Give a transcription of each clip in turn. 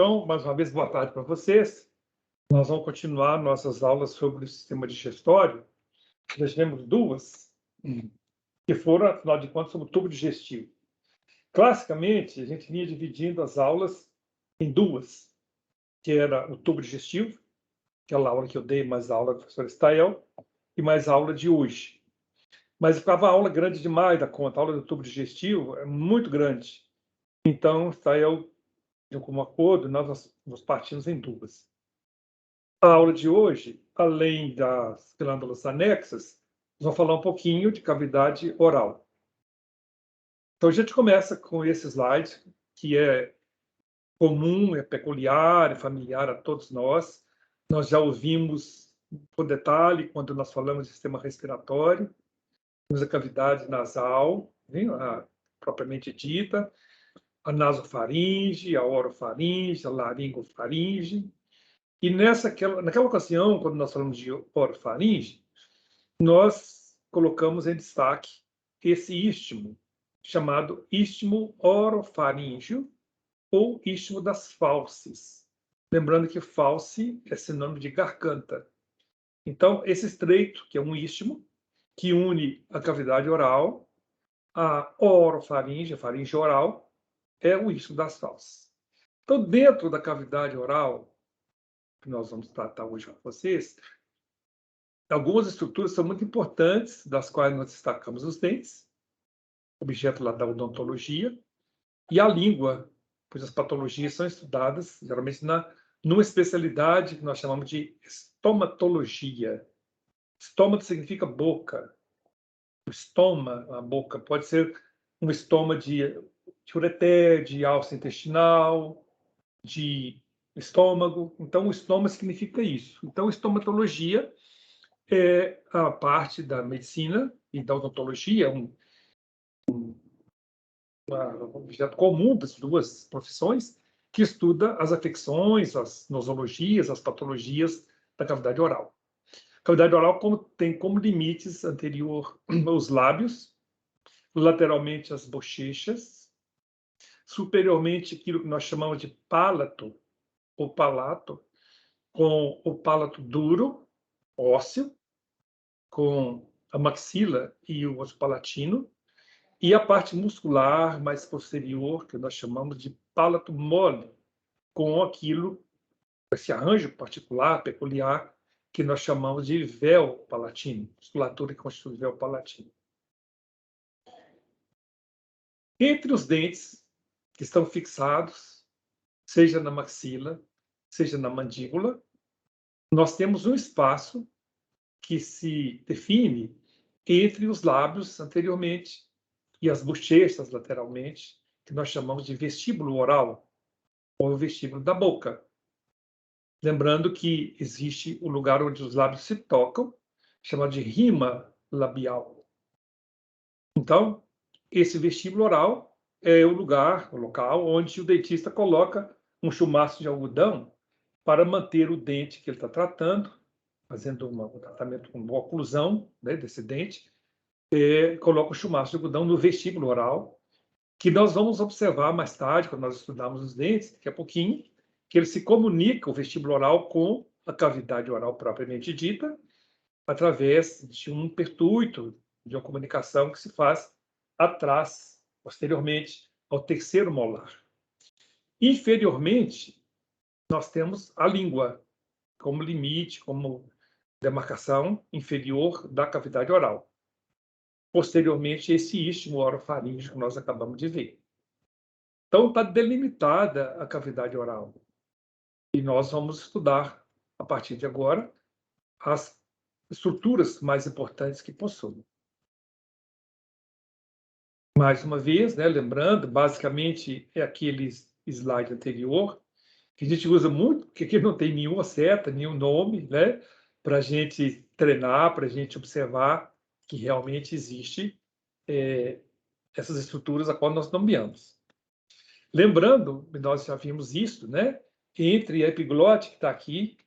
Então, mais uma vez, boa tarde para vocês. Nós vamos continuar nossas aulas sobre o sistema digestório. Já tivemos duas, que foram, afinal de contas, sobre o tubo digestivo. Classicamente, a gente vinha dividindo as aulas em duas, que era o tubo digestivo, aquela aula que eu dei, mais a aula do professor Stael, e mais a aula de hoje. Mas ficava a aula grande demais da conta. A aula do tubo digestivo é muito grande. Então, Stael deu como acordo, nós partimos em duas. A aula de hoje, além das glândulas anexas, nós vamos falar um pouquinho de cavidade oral. Então, a gente começa com esse slide, que é comum, é peculiar, é familiar a todos nós. Nós já ouvimos por detalhe quando nós falamos de sistema respiratório. Temos a cavidade nasal, né, propriamente dita, a nasofaringe, a orofaringe, a laringofaringe. E naquela ocasião, quando nós falamos de orofaringe, nós colocamos em destaque esse istmo, chamado istmo orofaríngeo ou istmo das fauces. Lembrando que fauce é sinônimo de garganta. Então, esse estreito, que é um istmo, que une a cavidade oral, a orofaringe, a faringe oral, é o istmo das fauces. Então, dentro da cavidade oral, que nós vamos tratar hoje com vocês, algumas estruturas são muito importantes, das quais nós destacamos os dentes, objeto lá da odontologia, e a língua, pois as patologias são estudadas, geralmente, numa especialidade que nós chamamos de estomatologia. Estômago significa boca. O estoma, a boca, pode ser um estoma de ureter, de alça intestinal, de estômago. Então, o estômago significa isso. Então, estomatologia é a parte da medicina e da odontologia, um objeto comum das duas profissões, que estuda as afecções, as nosologias, as patologias da cavidade oral. A cavidade oral tem como limites anterior os lábios, lateralmente as bochechas, superiormente aquilo que nós chamamos de palato ou palato, com o palato duro, ósseo, com a maxila e o osso palatino, e a parte muscular mais posterior, que nós chamamos de palato mole, com esse arranjo particular, peculiar, que nós chamamos de véu palatino, musculatura que constitui o véu palatino. Entre os dentes que estão fixados, seja na maxila, seja na mandíbula, nós temos um espaço que se define entre os lábios anteriormente e as bochechas lateralmente, que nós chamamos de vestíbulo oral, ou o vestíbulo da boca. Lembrando que existe o lugar onde os lábios se tocam, chamado de rima labial. Então, esse vestíbulo oral é o local onde o dentista coloca um chumaço de algodão para manter o dente que ele está tratando, fazendo um tratamento com boa oclusão, né, desse dente, coloca o chumaço de algodão no vestíbulo oral, que nós vamos observar mais tarde, quando nós estudarmos os dentes, daqui a pouquinho, que ele se comunica, o vestíbulo oral, com a cavidade oral propriamente dita, através de um pertuito, de uma comunicação que se faz atrás, posteriormente, ao terceiro molar. Inferiormente, nós temos a língua, como limite, como demarcação inferior da cavidade oral. Posteriormente, esse istmo orofaríngeo que nós acabamos de ver. Então, está delimitada a cavidade oral. E nós vamos estudar, a partir de agora, as estruturas mais importantes que possuem. Mais uma vez, né, lembrando, basicamente é aquele slide anterior, que a gente usa muito, porque aqui não tem nenhuma seta, nenhum nome, né, para a gente treinar, para a gente observar que realmente existe essas estruturas a qual nós nomeamos. Lembrando, nós já vimos isso, né, entre a epiglote, que está aqui,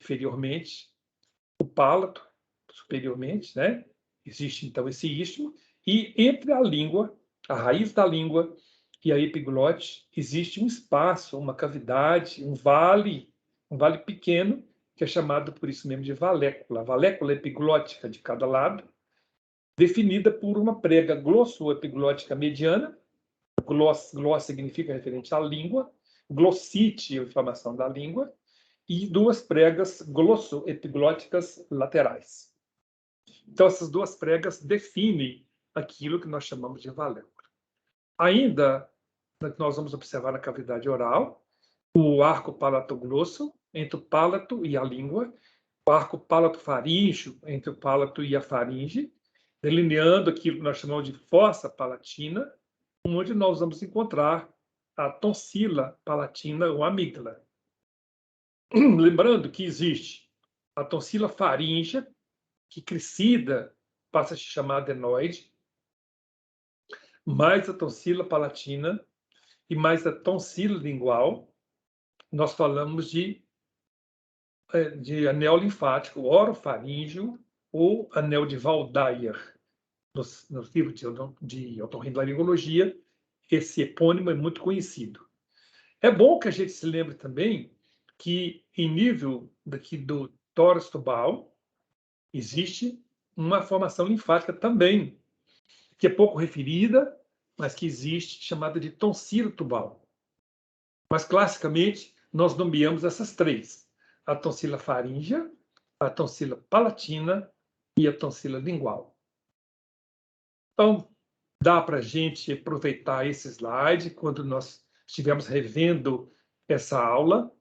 inferiormente, o palato, superiormente, né, existe então esse istmo, e entre a língua, a raiz da língua e a epiglote, existe um espaço, uma cavidade, um vale pequeno, que é chamado por isso mesmo de valécula. A valécula epiglótica de cada lado, definida por uma prega glossoepiglótica mediana. Gloss significa referente à língua, glossite, a inflamação da língua, e duas pregas glossoepiglóticas laterais. Então, essas duas pregas definem aquilo que nós chamamos de valécula. Ainda, nós vamos observar na cavidade oral o arco palatoglosso, entre o palato e a língua, o arco palato-faríngeo, entre o palato e a faringe, delineando aquilo que nós chamamos de fossa palatina, onde nós vamos encontrar a tonsila palatina ou amígdala. Lembrando que existe a tonsila faríngea, que crescida passa a se chamar adenoide, mais a tonsila palatina e mais a tonsila lingual, nós falamos de anel linfático orofaríngeo ou anel de Waldeyer. Nos livros de otorrinolaringologia, esse epônimo é muito conhecido. É bom que a gente se lembre também que, em nível daqui do tórax tubal, existe uma formação linfática também, que é pouco referida, mas que existe, chamada de tonsila tubal. Mas, classicamente, nós nomeamos essas três: a tonsila faríngea, a tonsila palatina e a tonsila lingual. Então, dá para a gente aproveitar esse slide quando nós estivermos revendo essa aula.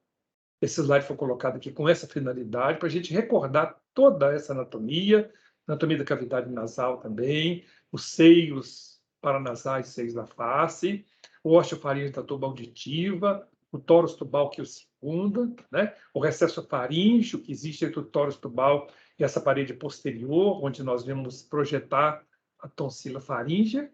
Esse slide foi colocado aqui com essa finalidade, para a gente recordar toda essa anatomia da cavidade nasal também, os seios paranasais e seios da face, o osteofaríngeo da tuba auditiva, o tórax tubal que o circunda, né? O recesso faríngeo que existe entre o tórax tubal e essa parede posterior, onde nós vamos projetar a tonsila faríngea,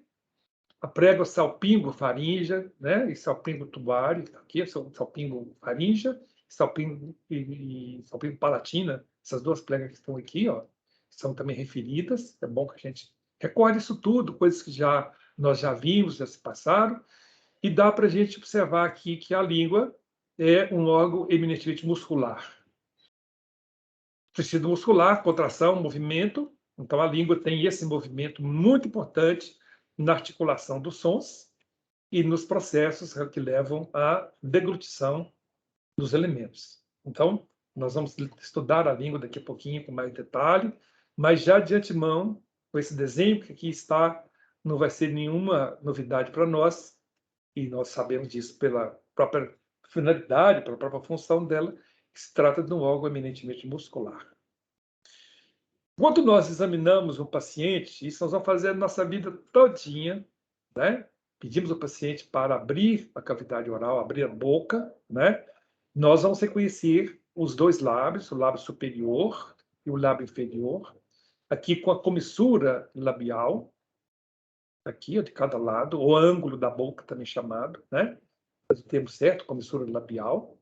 a prega salpingo faríngea, né? E salpingo tubaris, aqui, salpingo faríngea, salpingo e salpingo palatina, essas duas pregas que estão aqui, ó, são também referidas. É bom que a gente recorde isso tudo, coisas que nós já vimos, já se passaram, e dá para a gente observar aqui que a língua é um órgão eminentemente muscular. Tecido muscular, contração, movimento. Então, a língua tem esse movimento muito importante na articulação dos sons e nos processos que levam à deglutição dos elementos. Então, nós vamos estudar a língua daqui a pouquinho com mais detalhe, mas já de antemão, com esse desenho que aqui está, não vai ser nenhuma novidade para nós, e nós sabemos disso pela própria finalidade, pela própria função dela, que se trata de um órgão eminentemente muscular. Quando nós examinamos o paciente, isso nós vamos fazer a nossa vida todinha, né? Pedimos ao paciente para abrir a cavidade oral, abrir a boca, né? Nós vamos reconhecer os dois lábios, o lábio superior e o lábio inferior, aqui com a comissura labial, aqui, ó, de cada lado, o ângulo da boca também chamado, né? O termo certo, comissura labial.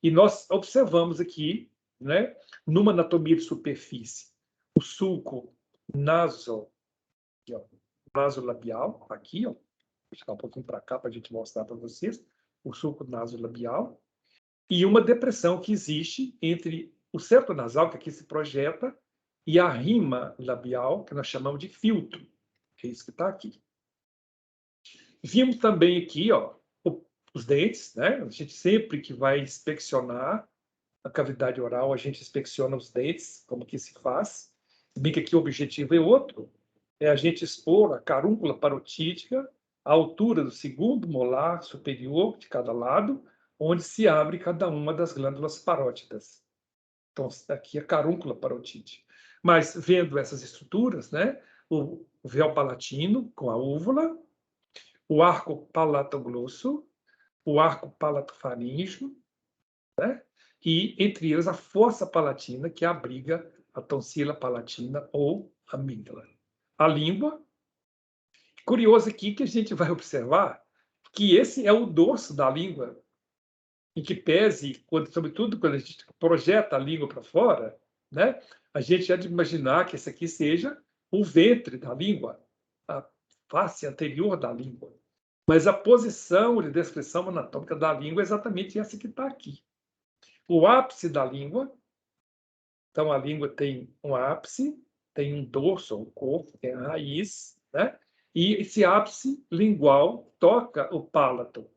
E nós observamos aqui, né, numa anatomia de superfície, o sulco nasolabial, aqui, ó, vou ficar um pouquinho para cá para a gente mostrar para vocês, o sulco nasolabial, e uma depressão que existe entre o septo nasal, que aqui se projeta, e a rima labial, que nós chamamos de filtro, que é isso que está aqui. Vimos também aqui, ó, os dentes, né? A gente sempre que vai inspecionar a cavidade oral, a gente inspeciona os dentes, como que se faz. Bem que aqui o objetivo é outro, é a gente expor a carúncula parotídica à altura do segundo molar superior de cada lado, onde se abre cada uma das glândulas parótidas. Então, aqui é a carúncula parotídica. Mas, vendo essas estruturas, né, o véu palatino com a úvula, o arco palatoglosso, o arco palatofaríngeo, né, e, entre eles, a fossa palatina, que abriga a tonsila palatina ou amígdala. A língua. Curioso aqui que a gente vai observar que esse é o dorso da língua, em que pese, sobretudo quando a gente projeta a língua para fora, né, a gente já de imaginar que esse aqui seja o ventre da língua, a face anterior da língua. Mas a posição de descrição anatômica da língua é exatamente essa que está aqui. O ápice da língua, então a língua tem um ápice, tem um dorso, um corpo, tem a raiz, né? E esse ápice lingual toca o palato.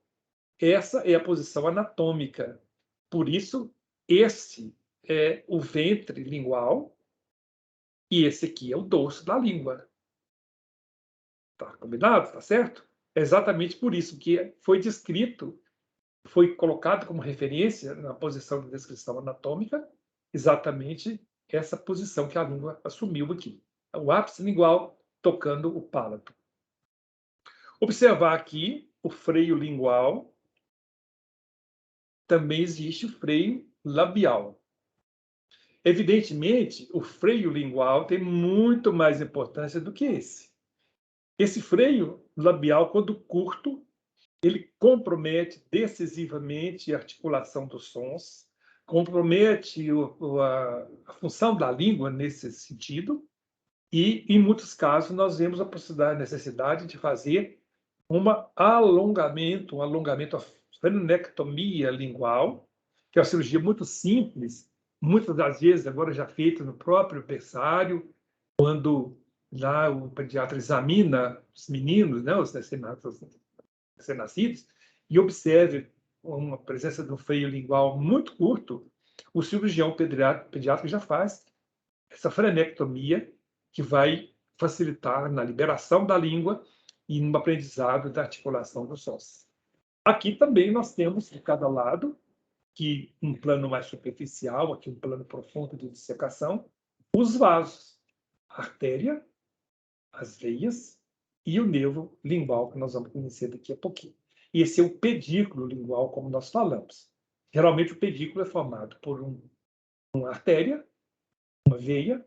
Essa é a posição anatômica. Por isso, esse é o ventre lingual e esse aqui é o dorso da língua. Tá combinado? Tá certo? É exatamente por isso que foi descrito, foi colocado como referência na posição de descrição anatômica, exatamente essa posição que a língua assumiu aqui. O ápice lingual tocando o palato. Observar aqui o freio lingual. Também existe o freio labial. Evidentemente, o freio lingual tem muito mais importância do que esse. Esse freio labial, quando curto, ele compromete decisivamente a articulação dos sons, compromete a função da língua nesse sentido, e, em muitos casos, nós vemos a necessidade de fazer um alongamento, a frenectomia lingual, que é uma cirurgia muito simples, muitas das vezes agora já feita no próprio berçário, quando lá o pediatra examina os meninos, né, os recém-nascidos, e observe uma presença de um freio lingual muito curto, o cirurgião pediatra já faz essa frenectomia, que vai facilitar na liberação da língua e no aprendizado da articulação dos sons. Aqui também nós temos, de cada lado, que um plano mais superficial, aqui um plano profundo de dissecação, os vasos, a artéria, as veias e o nervo lingual, que nós vamos conhecer daqui a pouquinho. E esse é o pedículo lingual, como nós falamos. Geralmente o pedículo é formado por uma artéria, uma veia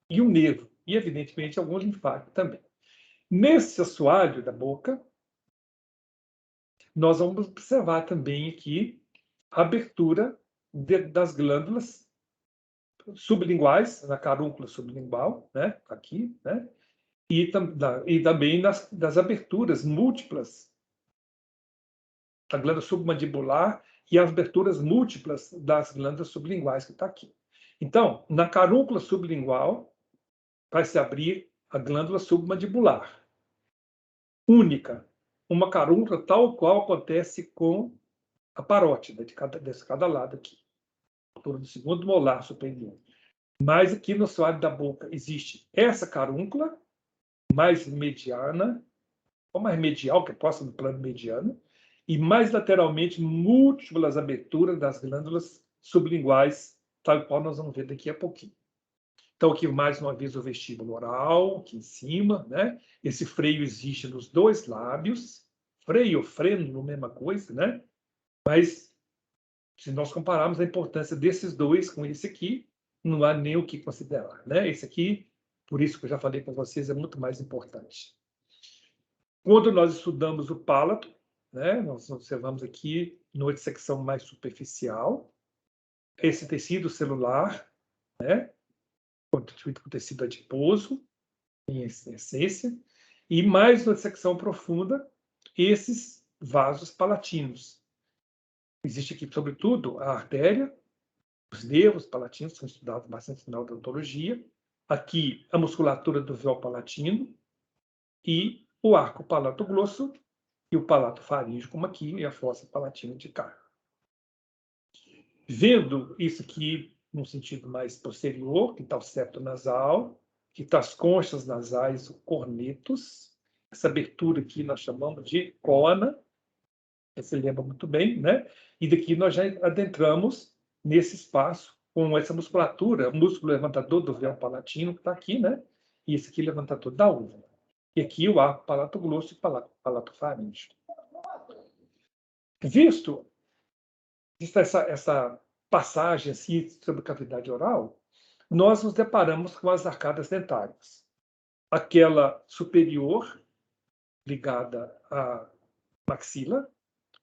e um nervo, e evidentemente algum linfático também. Nesse assoalho da boca, nós vamos observar também aqui a abertura das glândulas sublinguais, na carúncula sublingual, né, aqui, né, e também das aberturas múltiplas da glândula submandibular e as aberturas múltiplas das glândulas sublinguais, que está aqui. Então, na carúncula sublingual, vai se abrir a glândula submandibular, única, uma carúncula tal qual acontece com a parótida de cada lado aqui, altura do segundo molar superior. Mas aqui no assoalho da boca existe essa carúncula, mais mediana, ou mais medial, que possa no plano mediano, e mais lateralmente múltiplas aberturas das glândulas sublinguais, tal qual nós vamos ver daqui a pouquinho. Então, aqui mais uma vez o vestíbulo oral, aqui em cima, né? Esse freio existe nos dois lábios, freio, freno, mesma coisa, né? Mas, se nós compararmos a importância desses dois com esse aqui, não há nem o que considerar, né? Esse aqui, por isso que eu já falei para vocês, é muito mais importante. Quando nós estudamos o palato, né? Nós observamos aqui, numa dissecção mais superficial, esse tecido celular, né? Constituído por tecido adiposo, em essência, e mais na secção profunda, esses vasos palatinos. Existe aqui, sobretudo, a artéria, os nervos palatinos, são estudados bastante na odontologia, aqui a musculatura do véu palatino e o arco palatoglosso e o palato faríngeo, como aqui, e a fossa palatina de cá. Vendo isso aqui num sentido mais posterior, que está o septo nasal, que está as conchas nasais, os cornetos, essa abertura aqui nós chamamos de cona, você lembra muito bem, né? E daqui nós já adentramos nesse espaço com essa musculatura, o músculo levantador do véu palatino, que está aqui, né? E esse aqui levantador da úvula. E aqui o arco palatoglosso e palato faríngeo. Visto essa passagem assim, sobre cavidade oral, nós nos deparamos com as arcadas dentárias. Aquela superior, ligada à maxila,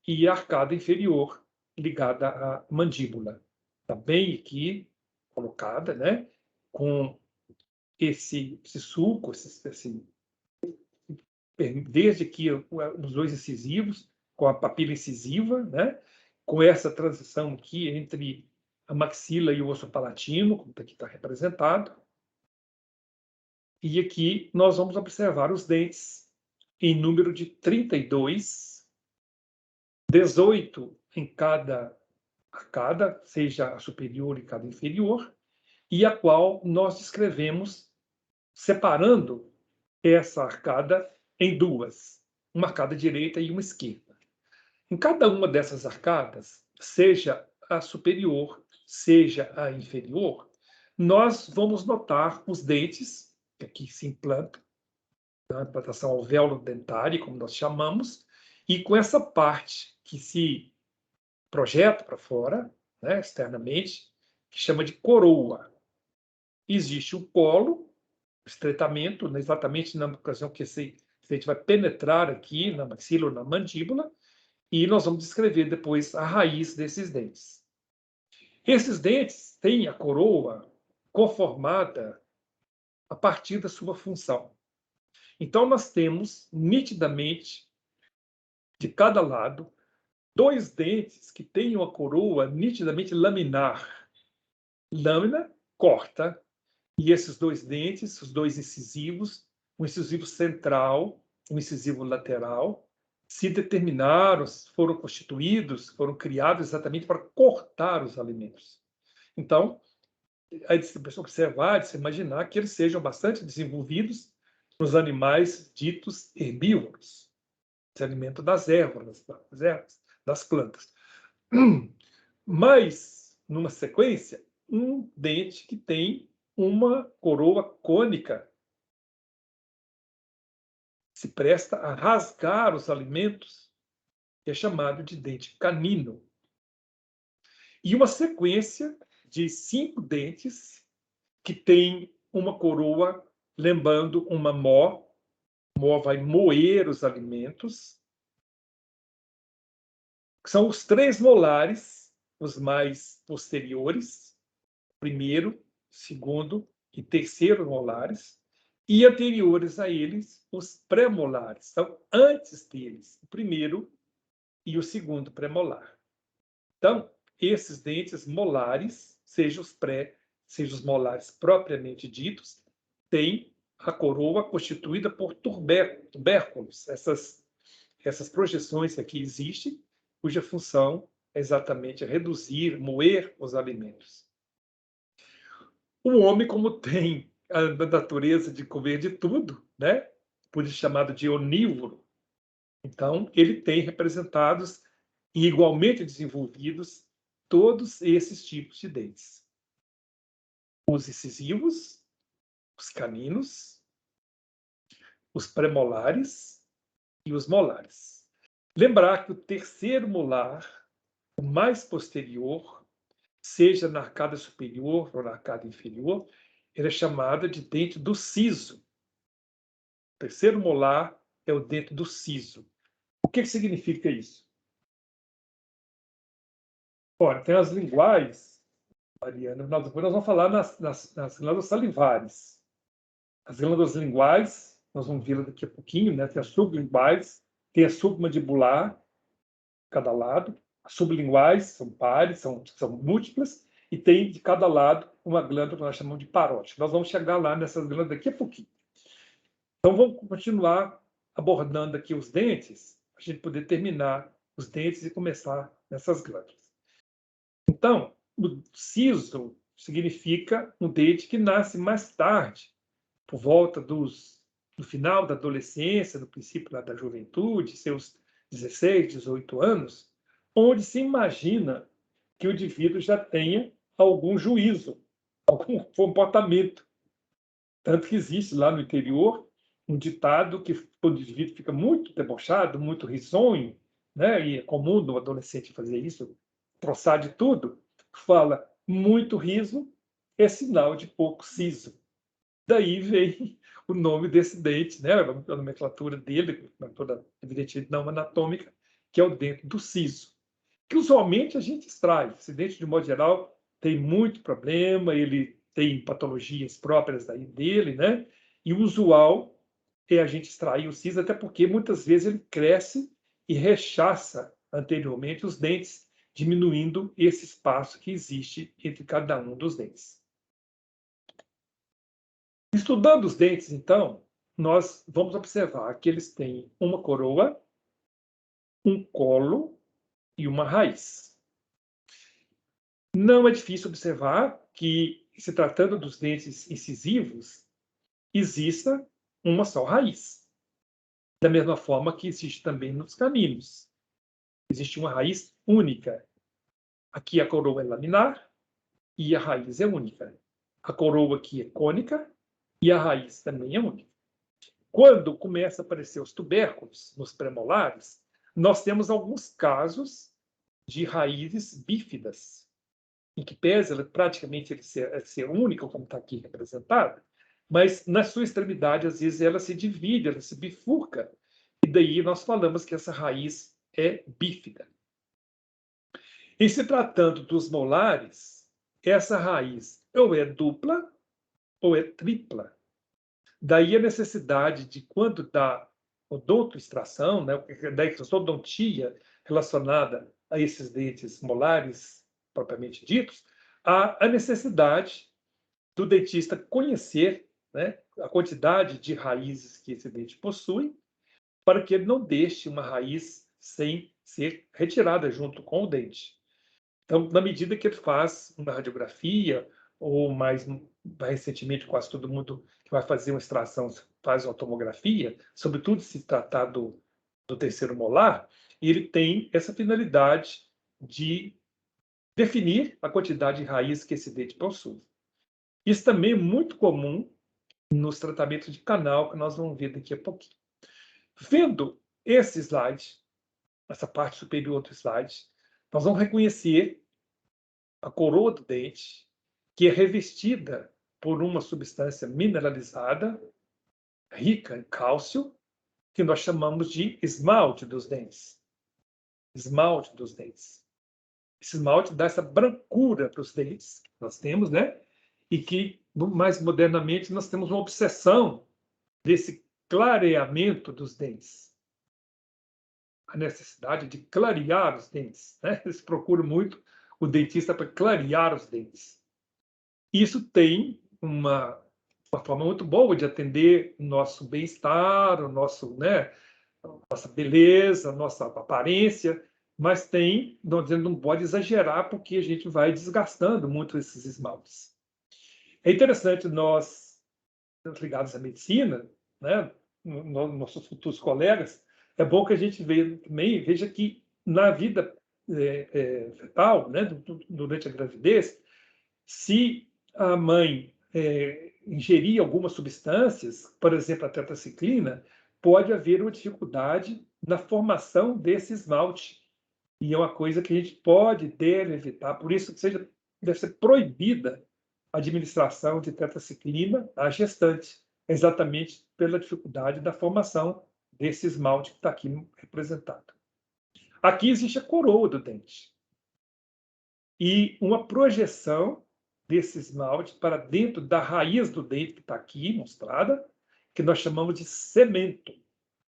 e a arcada inferior, ligada à mandíbula. Está bem aqui colocada, né? Com esse sulco, esse desde aqui os dois incisivos, com a papila incisiva, né? Com essa transição aqui entre a maxila e o osso palatino, como aqui está representado. E aqui nós vamos observar os dentes em número de 32, 18 em cada arcada, seja a superior e cada inferior, e a qual nós descrevemos separando essa arcada em duas, uma arcada direita e uma esquerda. Em cada uma dessas arcadas, seja a superior, seja a inferior, nós vamos notar os dentes, que aqui se implantam, a implantação alvéolo-dentária, como nós chamamos, e com essa parte que se projeta para fora, né, externamente, que chama de coroa. Existe o colo, o estreitamento, exatamente na ocasião que a gente vai penetrar aqui na maxila ou na mandíbula, e nós vamos descrever depois a raiz desses dentes. Esses dentes têm a coroa conformada a partir da sua função. Então, nós temos nitidamente, de cada lado, dois dentes que têm uma coroa nitidamente laminar. Lâmina corta, e esses dois dentes, os dois incisivos, o incisivo central, o incisivo lateral, se determinaram, foram constituídos, foram criados exatamente para cortar os alimentos. Então, aí se você observar, se imaginar que eles sejam bastante desenvolvidos nos animais ditos herbívoros, se alimentam das ervas, das plantas. Mas, numa sequência, um dente que tem uma coroa cônica se presta a rasgar os alimentos, que é chamado de dente canino. E uma sequência de 5 dentes que tem uma coroa lembrando uma mó. Mó vai moer os alimentos. São os 3 molares, os mais posteriores, primeiro, segundo e terceiro molares, e anteriores a eles, os pré-molares. Então, antes deles, o primeiro e o segundo pré-molar. Então, esses dentes molares, seja os pré, seja os molares propriamente ditos, têm a coroa constituída por tubérculos, essas projeções que aqui existem, cuja função é exatamente reduzir, moer os alimentos. O homem, como tem a natureza de comer de tudo, né? Por isso chamado de onívoro, então ele tem representados e igualmente desenvolvidos todos esses tipos de dentes. Os incisivos, os caninos, os premolares e os molares. Lembrar que o terceiro molar, o mais posterior, seja na arcada superior ou na arcada inferior, ele é chamado de dente do siso. O terceiro molar é o dente do siso. O que significa isso? Olha, tem as linguais, Mariana, depois nós vamos falar nas glândulas salivares. As glândulas linguais, nós vamos ver daqui a pouquinho, né? Tem as sublinguais, tem a submandibular, cada lado. As sublinguais são pares, são múltiplas, e tem de cada lado uma glândula que nós chamamos de parótida. Nós vamos chegar lá nessas glândulas daqui a pouquinho. Então, vamos continuar abordando aqui os dentes, para a gente poder terminar os dentes e começar nessas glândulas. Então, o siso significa um dente que nasce mais tarde, por volta do final da adolescência, do princípio da juventude, seus 16, 18 anos, onde se imagina que o indivíduo já tenha algum juízo, algum comportamento. Tanto que existe lá no interior um ditado que quando o indivíduo fica muito debochado, muito risonho, né, e é comum no adolescente fazer isso, troçar de tudo, fala muito riso é sinal de pouco siso. Daí vem o nome desse dente, né, a nomenclatura dele, toda evidentemente não anatômica, que é o dente do siso, que usualmente a gente extrai. Esse dente, de modo geral, tem muito problema, ele tem patologias próprias daí dele, né? E o usual é a gente extrair o siso, até porque muitas vezes ele cresce e rechaça anteriormente os dentes, diminuindo esse espaço que existe entre cada um dos dentes. Estudando os dentes, então, nós vamos observar que eles têm uma coroa, um colo e uma raiz. Não é difícil observar que, se tratando dos dentes incisivos, exista uma só raiz. Da mesma forma que existe também nos caninos. Existe uma raiz única. Aqui a coroa é laminar e a raiz é única. A coroa aqui é cônica e a raiz também é única. Quando começa a aparecer os tubérculos nos premolares, nós temos alguns casos de raízes bífidas, em que pese ela praticamente ser única, como está aqui representada, mas na sua extremidade, às vezes, ela se divide, ela se bifurca, e daí nós falamos que essa raiz é bífida. Em se tratando dos molares, essa raiz ou é dupla ou é tripla. Daí a necessidade de, quando da odontoextração, né, da exodontia relacionada a esses dentes molares propriamente ditos, há a necessidade do dentista conhecer, né, a quantidade de raízes que esse dente possui, para que ele não deixe uma raiz sem ser retirada junto com o dente. Então, na medida que ele faz uma radiografia, ou mais recentemente, quase todo mundo que vai fazer uma extração faz uma tomografia, sobretudo se tratar do terceiro molar, ele tem essa finalidade de definir a quantidade de raiz que esse dente possui. Isso também é muito comum nos tratamentos de canal, que nós vamos ver daqui a pouquinho. Vendo esse slide, essa parte superior do slide, nós vamos reconhecer a coroa do dente, que é revestida por uma substância mineralizada, rica em cálcio, que nós chamamos de esmalte dos dentes. Esmalte dos dentes. Esse esmalte dá essa brancura para os dentes que nós temos, né? E que, mais modernamente, nós temos uma obsessão desse clareamento dos dentes. A necessidade de clarear os dentes, né? Eles procuram muito o dentista para clarear os dentes. Isso tem uma forma muito boa de atender o nosso bem-estar, o nosso, né, nossa beleza, nossa aparência, mas tem, não pode exagerar, porque a gente vai desgastando muito esses esmaltes. É interessante nós, ligados à medicina, né, nossos futuros colegas, é bom que a gente veja que na vida fetal, né, durante a gravidez, se a mãe ingerir algumas substâncias, por exemplo, a tetraciclina, pode haver uma dificuldade na formação desse esmalte. E é uma coisa que a gente deve evitar. Por isso que deve ser proibida a administração de tetraciclina à gestante, exatamente pela dificuldade da formação desse esmalte que está aqui representado. Aqui existe a coroa do dente e uma projeção desse esmalte para dentro da raiz do dente, que está aqui mostrada, que nós chamamos de cemento.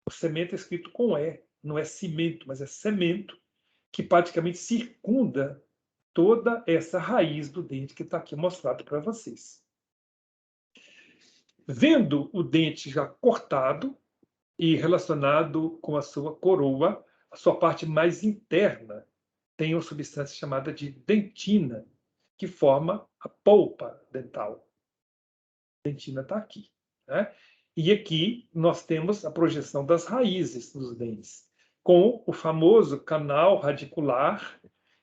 O cemento é escrito com E, não é cimento, mas é cemento, que praticamente circunda toda essa raiz do dente que está aqui mostrado para vocês. Vendo o dente já cortado e relacionado com a sua coroa, a sua parte mais interna tem uma substância chamada de dentina, que forma a polpa dental. A dentina está aqui, né? E aqui nós temos a projeção das raízes dos dentes, com o famoso canal radicular,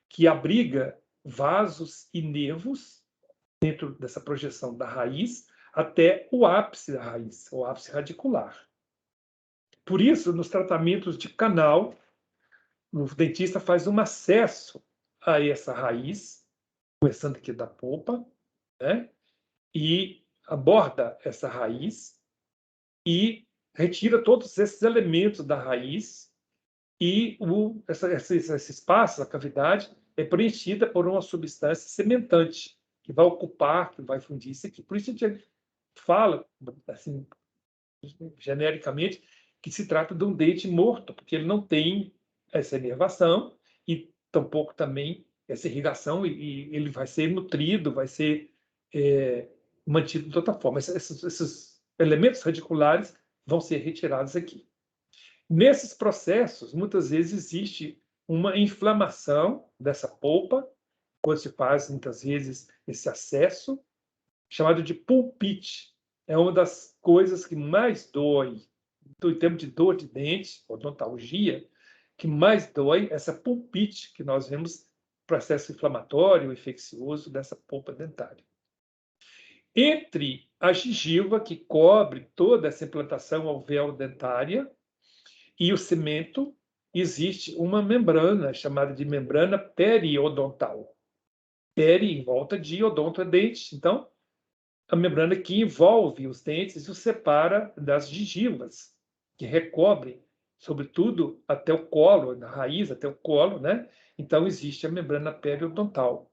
que abriga vasos e nervos dentro dessa projeção da raiz, até o ápice da raiz, o ápice radicular. Por isso, nos tratamentos de canal, o dentista faz um acesso a essa raiz, começando aqui da polpa, né? E aborda essa raiz e retira todos esses elementos da raiz, e esse espaço, a cavidade, é preenchida por uma substância cementante, que vai ocupar, que vai fundir isso aqui. Por isso a gente fala, assim, genericamente, que se trata de um dente morto, porque ele não tem essa inervação e tampouco também essa irrigação, e ele vai ser nutrido, vai ser mantido de outra forma. Esses elementos radiculares vão ser retirados aqui. Nesses processos, muitas vezes existe uma inflamação dessa polpa, quando se faz, muitas vezes, esse acesso, chamado de pulpite. É uma das coisas que mais dói, em termos de dor de dente, odontalgia, que mais dói essa pulpite, que nós vemos processo inflamatório, infeccioso dessa polpa dentária. Entre a gengiva, que cobre toda essa implantação alveolo-dentária, e o cimento, existe uma membrana chamada de membrana periodontal. Peri em volta de odonto é dente. Então, a membrana que envolve os dentes e os separa das gengivas, que recobre, sobretudo, até o colo, na raiz, até o colo, né? Então, existe a membrana periodontal,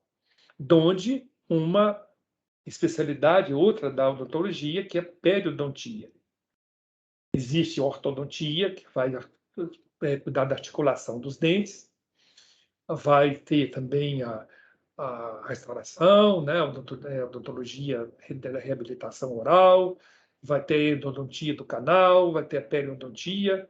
donde uma especialidade, outra da odontologia, que é periodontia. Existe a ortodontia, que vai cuidar da articulação dos dentes, vai ter também a restauração, né, a odontologia da reabilitação oral, vai ter a endodontia do canal, vai ter a periodontia,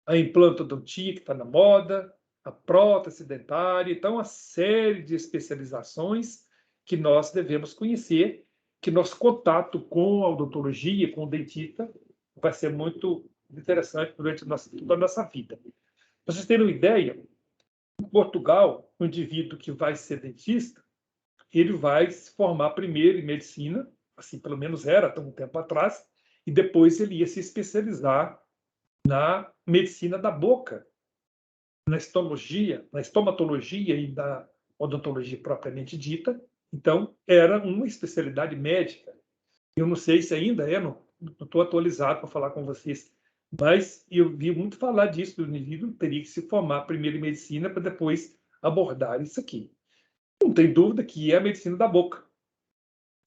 a implantodontia, que está na moda, a prótese dentária. Então, uma série de especializações que nós devemos conhecer, que nosso contato com a odontologia, com o dentista, vai ser muito interessante durante toda a nossa vida. Para vocês terem uma ideia, em Portugal, o indivíduo que vai ser dentista, ele vai se formar primeiro em medicina, assim pelo menos era até um tempo atrás, e depois ele ia se especializar na medicina da boca, na estomatologia e na odontologia propriamente dita. Então, era uma especialidade médica. Eu não sei se ainda é, não estou atualizado para falar com vocês, mas eu vi muito falar disso, do indivíduo teria que se formar primeiro em medicina para depois abordar isso aqui. Não tem dúvida que é a medicina da boca.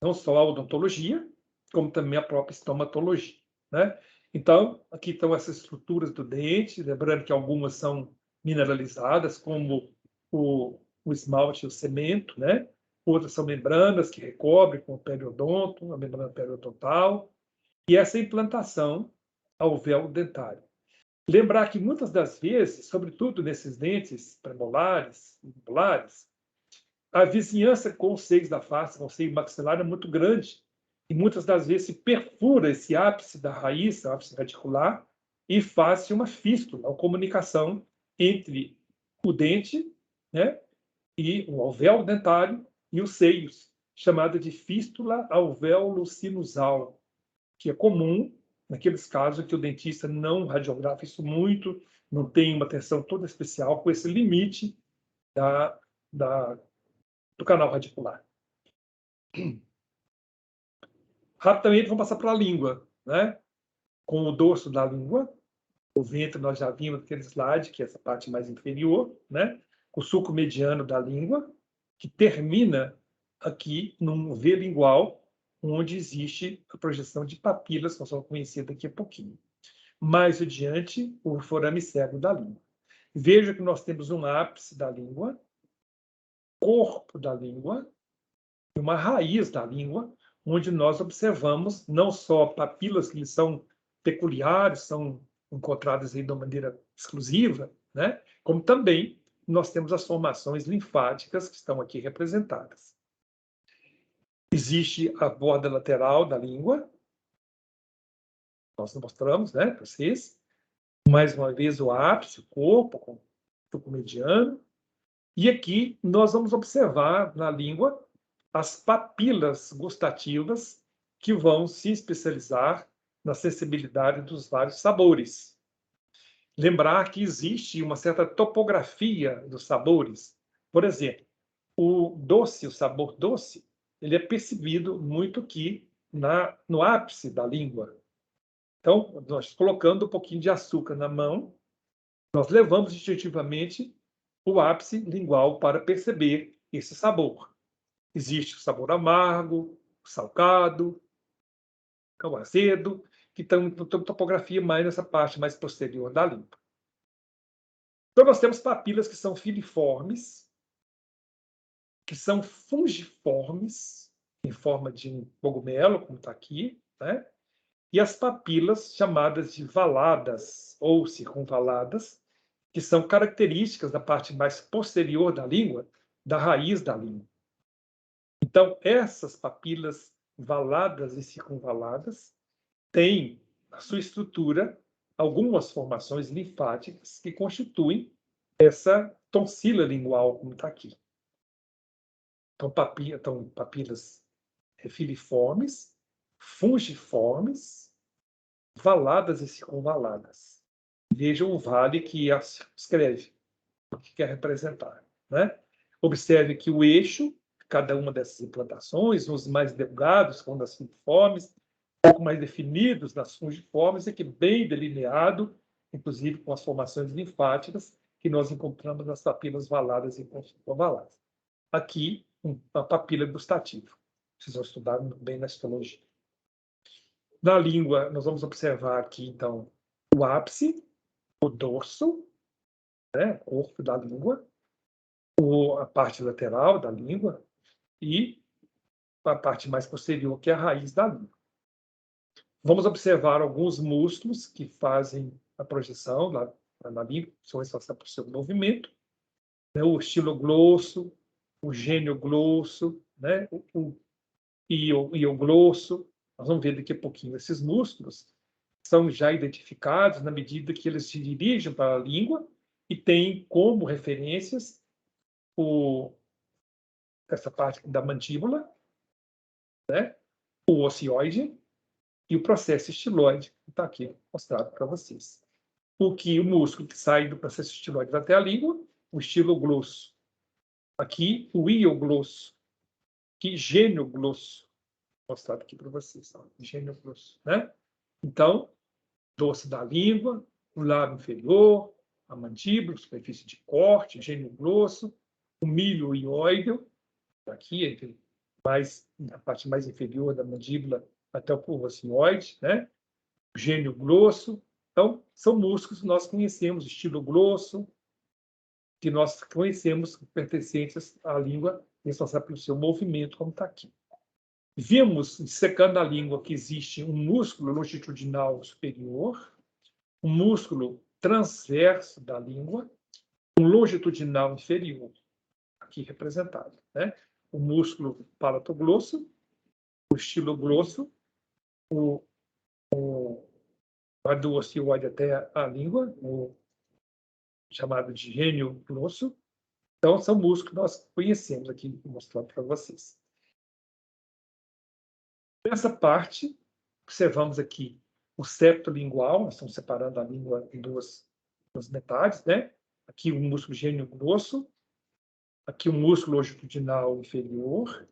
Não só a odontologia, como também a própria estomatologia, né? Então, aqui estão essas estruturas do dente, lembrando que algumas são mineralizadas, como o esmalte e o cimento, né? Outras são membranas que recobrem com o periodonto, a membrana periodontal, e essa implantação alvéolo dentário. Lembrar que muitas das vezes, sobretudo nesses dentes premolares e molares, a vizinhança com os seios da face, com o seio maxilar, é muito grande. E muitas das vezes se perfura esse ápice da raiz, o ápice radicular, e faz uma fístula, uma comunicação entre o dente, né, e o alvéolo dentário e os seios, chamada de fístula alvéolo-sinusal, que é comum naqueles casos que o dentista não radiografa isso muito, não tem uma atenção toda especial com esse limite do canal radicular. Rapidamente vamos passar para a língua, né? Com o dorso da língua, o ventre nós já vimos naquele slide, que é essa parte mais inferior, né? O sulco mediano da língua, que termina aqui num V lingual, onde existe a projeção de papilas, que nós vamos conhecer daqui a pouquinho. Mais adiante, o forame cego da língua. Veja que nós temos um ápice da língua, corpo da língua, e uma raiz da língua, onde nós observamos não só papilas que são peculiares, são encontradas aí de uma maneira exclusiva, né? Como também nós temos as formações linfáticas que estão aqui representadas. Existe a borda lateral da língua, nós mostramos, né, para vocês. Mais uma vez o ápice, o corpo, com o sulco mediano. E aqui nós vamos observar na língua as papilas gustativas que vão se especializar na sensibilidade dos vários sabores. Lembrar que existe uma certa topografia dos sabores. Por exemplo, o doce, o sabor doce, ele é percebido muito aqui no ápice da língua. Então, nós colocando um pouquinho de açúcar na mão, nós levamos instintivamente o ápice lingual para perceber esse sabor. Existe o sabor amargo, o salgado, o azedo, que estão topografia mais nessa parte mais posterior da língua. Então, nós temos papilas que são filiformes, que são fungiformes, em forma de um cogumelo, como está aqui, né? E as papilas chamadas de valadas ou circunvaladas, que são características da parte mais posterior da língua, da raiz da língua. Então, essas papilas valadas e circunvaladas têm na sua estrutura algumas formações linfáticas que constituem essa tonsila lingual, como está aqui. Então, papilas filiformes, fungiformes, valadas e circunvaladas. Vejam o vale que escreve, o que quer representar, né? Observe que o eixo, cada uma dessas implantações, os mais delgados, como das filiformes, um pouco mais definidos nas fungiformes, aqui bem delineado, inclusive com as formações linfáticas que nós encontramos nas papilas valadas e circunvaladas. Aqui, uma papila gustativa. Vocês vão estudar bem na histologia. Na língua, nós vamos observar aqui, então, o ápice, o dorso, né, o corpo da língua, a parte lateral da língua e a parte mais posterior, que é a raiz da língua. Vamos observar alguns músculos que fazem a projeção na língua, são responsáveis pelo seu movimento, né, o estiloglosso, o genioglosso, né, o ioglosso. Nós vamos ver daqui a pouquinho. Esses músculos são já identificados na medida que eles se dirigem para a língua e têm como referências essa parte da mandíbula, né, o ocioide e o processo estiloide, que está aqui mostrado para vocês. O músculo que sai do processo estiloide até a língua, o estiloglosso. Aqui, o ioglosso, que genioglosso, mostrado aqui para vocês, genioglosso, né? Então, dorso da língua, o lábio inferior, a mandíbula, superfície de corte, genioglosso, o milho ióideo, aqui, na parte mais inferior da mandíbula até o curvo ocioide, né? O genioglosso. Então, são músculos que nós conhecemos, estiloglosso, que nós conhecemos pertencentes à língua, responsável pelo seu movimento, como está aqui. Vimos, dissecando a língua, que existe um músculo longitudinal superior, um músculo transverso da língua, um longitudinal inferior, aqui representado, né? O músculo palatoglosso, o estiloglosso, o do ocioide até a língua, o chamado de genioglosso. Então, são músculos que nós conhecemos aqui, mostrando para vocês. Nessa parte, observamos aqui o septo lingual, nós estamos separando a língua em duas metades, né? Aqui o músculo genioglosso, aqui o músculo longitudinal inferior,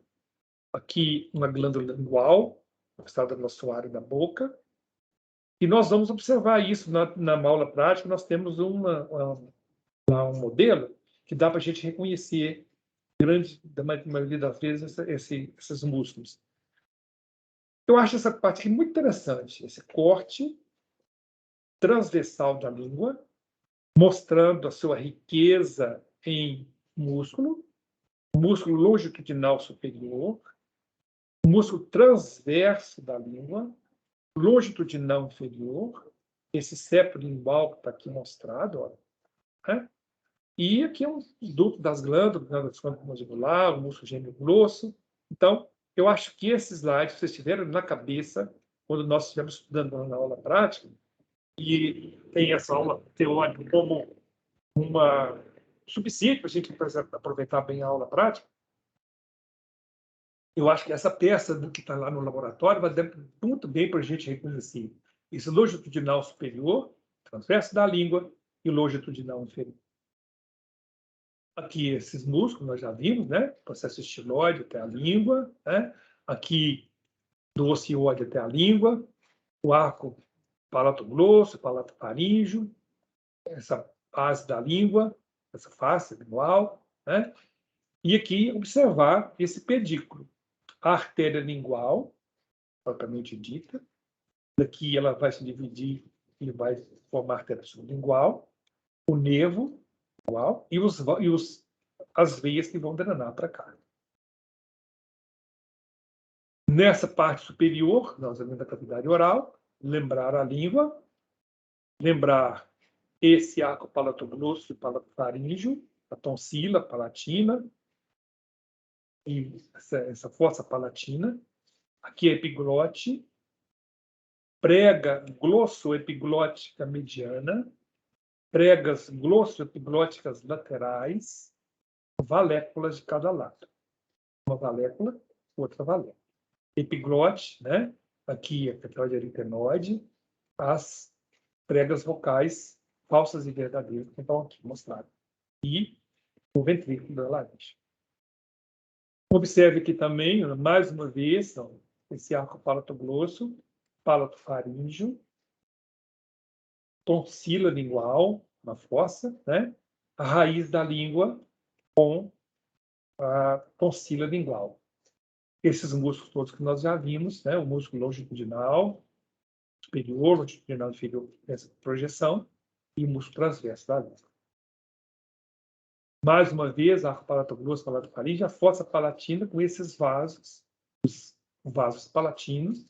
aqui uma glândula lingual, mostrada no assoalho da boca. E nós vamos observar isso na aula prática. Nós temos um modelo que dá para a gente reconhecer, da maioria das vezes, esses músculos. Eu acho essa parte aqui muito interessante, esse corte transversal da língua, mostrando a sua riqueza em músculo longitudinal superior, músculo transverso da língua, longitudinal inferior, esse septo lingual que está aqui mostrado, ó, né? E aqui é um duto das glândulas mandibular, o músculo genioglosso. Então, eu acho que esses slides vocês tiveram na cabeça quando nós estivemos estudando na aula prática, e tem essa aula teórica como uma subsídio para a gente aproveitar bem a aula prática. Eu acho que essa peça do que está lá no laboratório vai dar muito bem para a gente reconhecer esse longitudinal superior, transverso da língua, e o longitudinal inferior. Aqui, esses músculos, nós já vimos, né? Processo estiloide até a língua, né? Aqui, do ocioide até a língua, o arco palatoglosso, palatofaríngeo, essa base da língua, essa face lingual, né? E aqui, observar esse pedículo, a artéria lingual, propriamente dita, Daqui ela vai se dividir e vai formar a artéria sublingual, o nervo lingual e as veias que vão drenar para cá. Nessa parte superior, nós vamos da cavidade oral, lembrar a língua, lembrar esse arco palatoglosso e palatofaríngeo, a tonsila palatina e essa fossa palatina. Aqui é epiglote, prega glossoepiglótica mediana, pregas glossoepiglóticas laterais, valéculas de cada lado. Uma valécula, outra valécula. Epiglote, né? Aqui a cavidade aritenoide, as pregas vocais falsas e verdadeiras que estão aqui mostradas. E o ventrículo da laringe. Observe que também, mais uma vez, esse arco palatoglosso, palatofaríngeo, tonsila lingual, uma fossa, né? A raiz da língua com a tonsila lingual. Esses músculos todos que nós já vimos, né? O músculo longitudinal superior, longitudinal inferior, essa projeção, e o músculo transverso da língua. Mais uma vez, arco palatoglosso, palatofaríngeo, a fossa palatina com esses vasos, os vasos palatinos,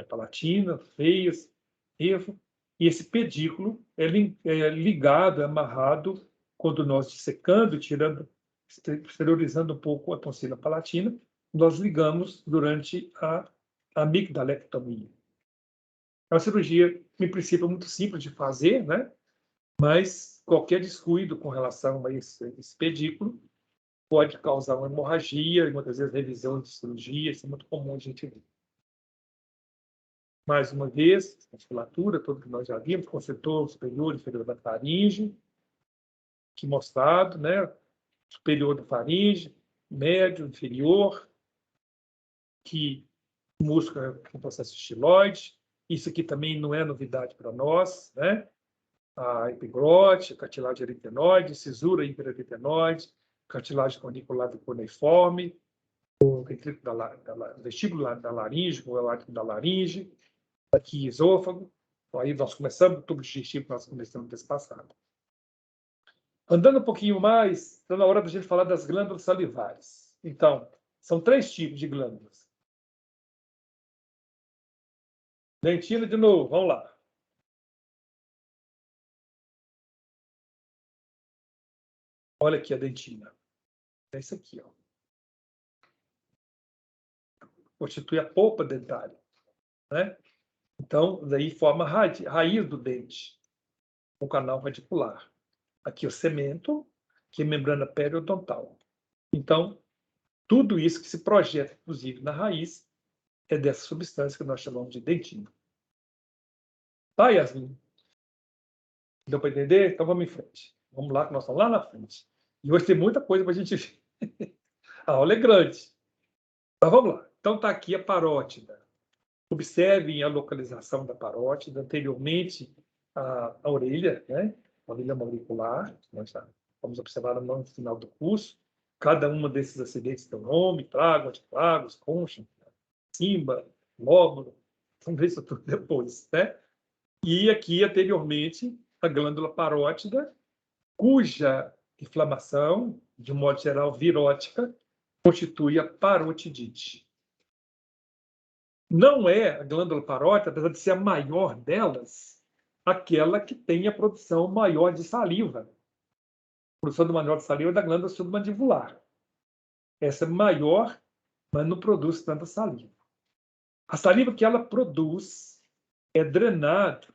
palatina, veias, evo, e esse pedículo é ligado, é amarrado, quando nós dissecando, tirando, exteriorizando um pouco a tonsila palatina, nós ligamos durante a amigdalectomia. É uma cirurgia, em princípio, muito simples de fazer, né? Mas qualquer descuido com relação a esse pedículo pode causar uma hemorragia e muitas vezes revisão de cirurgia. Isso é muito comum a gente ver. Mais uma vez, musculatura, tudo que nós já vimos, concentor superior e inferior da faringe, aqui mostrado, né? Superior da faringe, médio, inferior, que o músculo é um processo estiloide. Isso aqui também não é novidade para nós, né? A epiglote, a cartilagem aritenoide, cisura hiperaritenoide, cartilagem cornicular cuneiforme, o vestíbulo da laringe, o elástico da laringe, aqui esôfago. Aí nós começamos, o tubo digestivo nós começamos a passado. Andando um pouquinho mais, está na hora da gente falar das glândulas salivares. Então, são 3 tipos de glândulas. Dentina de novo, vamos lá. Olha aqui a dentina. É isso aqui, ó. Constitui a polpa dentária, né? Então, daí forma a raiz do dente, o canal radicular. Aqui o cemento, que é membrana periodontal. Então, tudo isso que se projeta, inclusive, na raiz, é dessa substância que nós chamamos de dentina. Tá, Yasmin? Deu para entender? Então vamos em frente. Vamos lá, que nós estamos lá na frente. E hoje tem muita coisa para a gente ver. A aula é grande. Mas vamos lá. Então está aqui a parótida. Observem a localização da parótida. Anteriormente, a orelha, né? A orelha mauricular. Nós vamos observar no final do curso. Cada uma desses acidentes tem um nome: trago, antitragos, concha, simba, lóbulo. Vamos ver isso tudo depois, né? E aqui, anteriormente, a glândula parótida, cuja inflamação, de um modo geral virótica, constitui a parotidite. Não é a glândula parótida, apesar de ser a maior delas, aquela que tem a produção maior de saliva. A produção do maior de saliva é da glândula submandibular. Essa é maior, mas não produz tanta saliva. A saliva que ela produz é drenada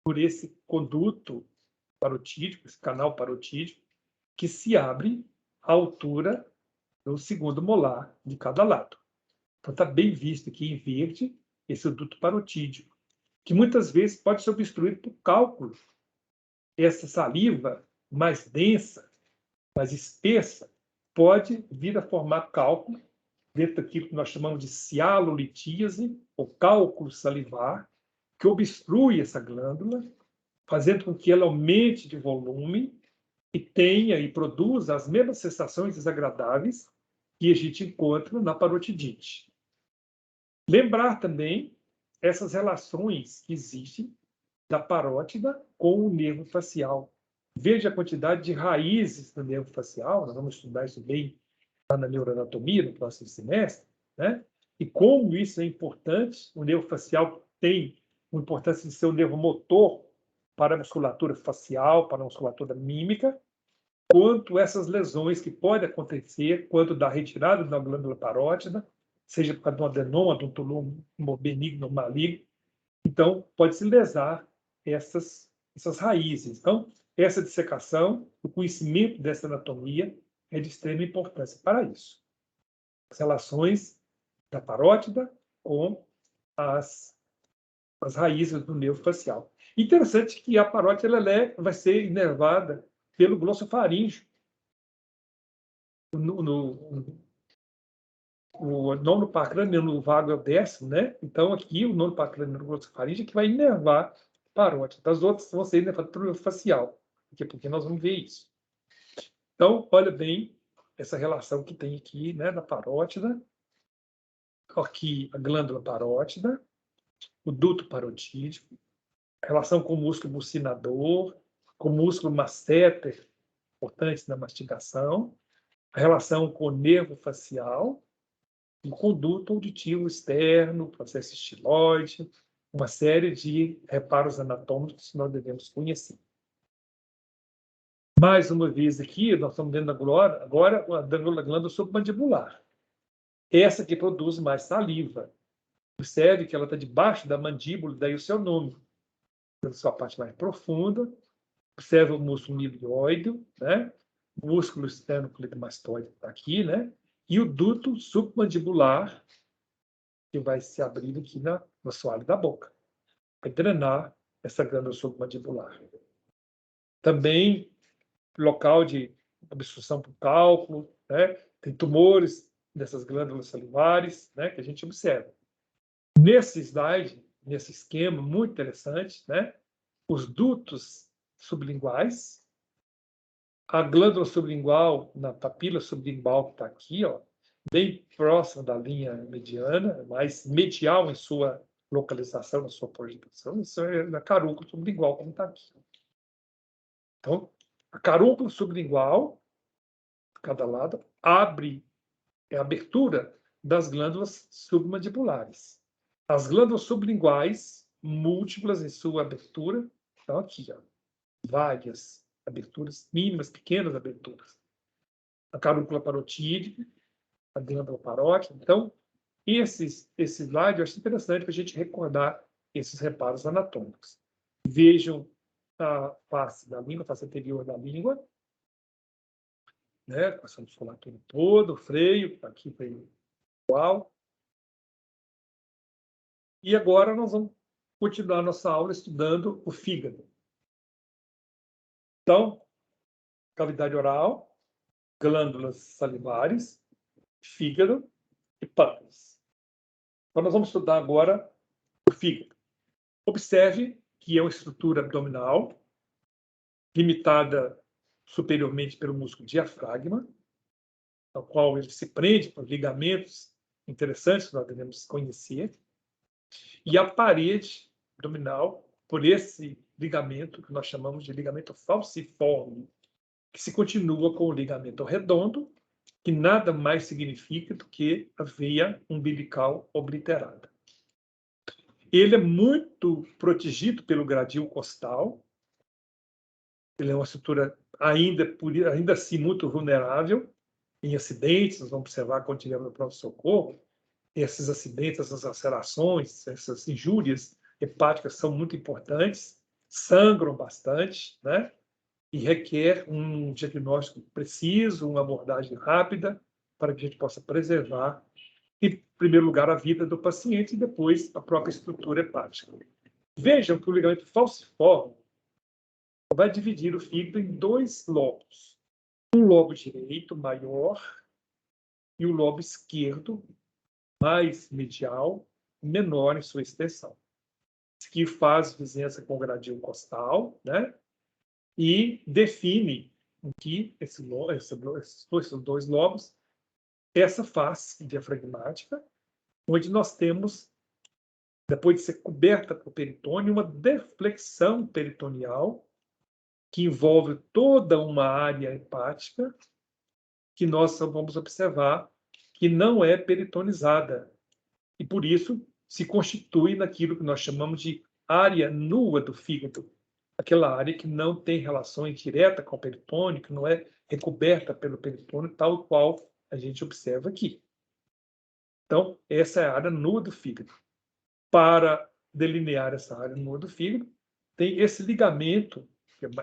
por esse conduto parotídico, esse canal parotídico, que se abre à altura do segundo molar de cada lado. Então, está bem visto aqui em verde esse duto parotídico, que muitas vezes pode ser obstruído por cálculo. Essa saliva mais densa, mais espessa, pode vir a formar cálculo dentro daquilo que nós chamamos de cialolitíase, ou cálculo salivar, que obstrui essa glândula, fazendo com que ela aumente de volume e tenha e produza as mesmas sensações desagradáveis que a gente encontra na parotidite. Lembrar também essas relações que existem da parótida com o nervo facial. Veja a quantidade de raízes do nervo facial, nós vamos estudar isso bem lá na neuroanatomia, no próximo semestre, né? E como isso é importante, o nervo facial tem uma importância de ser o nervo motor para a musculatura facial, para a musculatura mímica, quanto essas lesões que podem acontecer, quanto da retirada da glândula parótida, seja por causa de um adenoma, de um tumor benigno ou maligno. Então, pode-se lesar essas raízes. Então, essa dissecação, o conhecimento dessa anatomia é de extrema importância para isso. As relações da parótida com as raízes do nervo facial. Interessante que a parótida vai ser inervada pelo glossofaríngeo. O nono par craniano vago é o 10º, né? Então, aqui, o nono par craniano glossofaríngeo é que vai inervar a parótida. As outras vão ser inervadas pelo nervo facial, porque nós vamos ver isso. Então, olha bem essa relação que tem aqui, né, da parótida. Aqui, a glândula parótida, o duto parotídico, a relação com o músculo bucinador, com o músculo masseter, importante na mastigação, a relação com o nervo facial, o conduto auditivo externo, processo estiloide, uma série de reparos anatômicos que nós devemos conhecer. Mais uma vez aqui, nós estamos vendo agora a glândula submandibular. Essa que produz mais saliva. Observe que ela está debaixo da mandíbula, daí o seu nome. Na sua parte mais profunda, observe o músculo milioide, né? O músculo externo clitomastoide está aqui, né? E o duto submandibular, que vai se abrir aqui no assoalho da boca, vai drenar essa glândula submandibular. Também local de obstrução por cálculo, né? Tem tumores dessas glândulas salivares, né? Que a gente observa. Nesse slide, nesse esquema muito interessante, né? Os dutos sublinguais, a glândula sublingual, na papila sublingual que está aqui, ó, bem próxima da linha mediana, mais medial em sua localização, na sua projetação, isso é na carúncula sublingual, como está aqui. Então, a carúncula sublingual, cada lado, abre a abertura das glândulas submandibulares. As glândulas sublinguais, múltiplas em sua abertura, estão aqui, ó, várias aberturas, mínimas, pequenas aberturas. A carúncula parotídica, a glândula parótida. Então, esse slide eu acho interessante para a gente recordar esses reparos anatômicos. Vejam a face da língua, a face anterior da língua, né, com essa musculatura toda, o freio, aqui foi igual. E agora nós vamos continuar nossa aula estudando o fígado. Então, cavidade oral, glândulas salivares, fígado e pâncreas. Então, nós vamos estudar agora o fígado. Observe que é uma estrutura abdominal, limitada superiormente pelo músculo diafragma, ao qual ele se prende por ligamentos interessantes que nós devemos conhecer, e a parede abdominal por esse ligamento que nós chamamos de ligamento falciforme, que se continua com o ligamento redondo, que nada mais significa do que a veia umbilical obliterada. Ele é muito protegido pelo gradil costal. Ele é uma estrutura ainda assim muito vulnerável em acidentes. Nós vamos observar quando estivermos no pronto-socorro. Esses acidentes, essas lacerações, essas injúrias hepáticas são muito importantes, sangram bastante, né? E requer um diagnóstico preciso, uma abordagem rápida, para que a gente possa preservar, em primeiro lugar, a vida do paciente e depois a própria estrutura hepática. Vejam que o ligamento falciforme vai dividir o fígado em dois lobos. Um lobo direito, maior, e o lobo esquerdo, mais medial, menor em sua extensão. Isso que faz vizinhança com o gradil costal, né? E define que esses dois lobos, essa face diafragmática, onde nós temos depois de ser coberta por peritônio, uma deflexão peritoneal que envolve toda uma área hepática que nós vamos observar que não é peritonizada. E, por isso, se constitui naquilo que nós chamamos de área nua do fígado, aquela área que não tem relação direta com o peritônio, que não é recoberta pelo peritônio, tal qual a gente observa aqui. Então, essa é a área nua do fígado. Para delinear essa área nua do fígado, tem esse ligamento,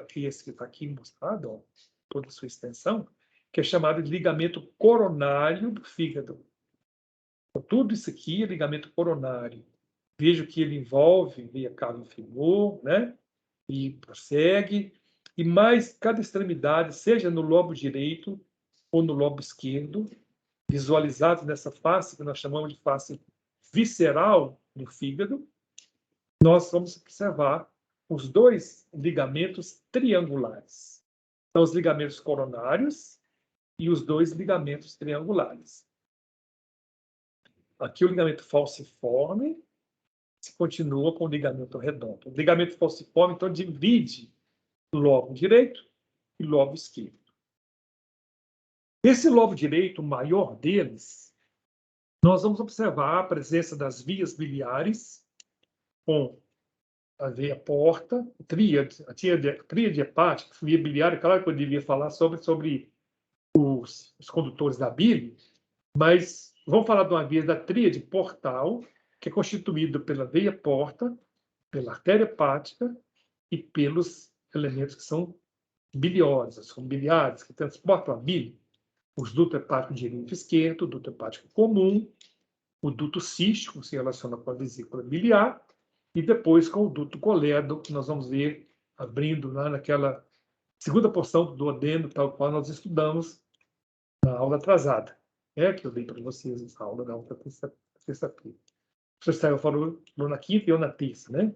que esse que está aqui mostrado, ó, toda a sua extensão, que é chamado de ligamento coronário do fígado. Então, tudo isso aqui é ligamento coronário. Vejo que ele envolve veia cava inferior, né? E prossegue. E mais cada extremidade, seja no lobo direito ou no lobo esquerdo, visualizados nessa face que nós chamamos de face visceral do fígado, nós vamos observar os dois ligamentos triangulares. São os ligamentos coronários e os dois ligamentos triangulares. Aqui o ligamento falciforme se continua com o ligamento redondo. O ligamento falciforme, então, divide o lobo direito e o lobo esquerdo. Esse lobo direito, o maior deles, nós vamos observar a presença das vias biliares com a veia porta, a tríade hepática, via biliar, claro que eu devia falar sobre os condutores da bile, mas vamos falar de uma via da tríade portal, que é constituída pela veia porta, pela artéria hepática e pelos elementos que são biliosas, são biliares, que transportam a bile. Os duto hepático direito e esquerdo, o duto hepático comum, o duto cístico, que se relaciona com a vesícula biliar, e depois com o duto colédo, que nós vamos ver abrindo lá naquela segunda porção do duodeno, tal qual nós estudamos na aula atrasada, que eu dei para vocês essa aula na outra terça-feira. O professor Sérgio falou na quinta e eu na terça, né?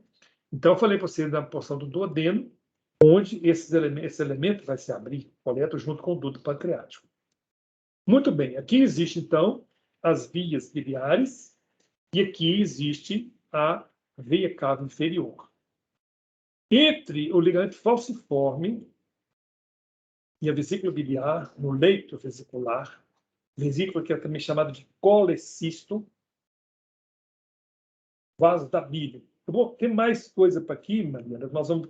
Então, eu falei para vocês da porção do duodeno, onde esse elemento vai se abrir, coleto, junto com o duto pancreático. Muito bem, aqui existe, então, as vias biliares e aqui existe a veia cava inferior. Entre o ligamento falciforme e a vesícula biliar, no leito vesicular, vesícula que é também chamada de colecisto, vaso da bile. Eu vou ter mais coisa para aqui, Mariana, nós vamos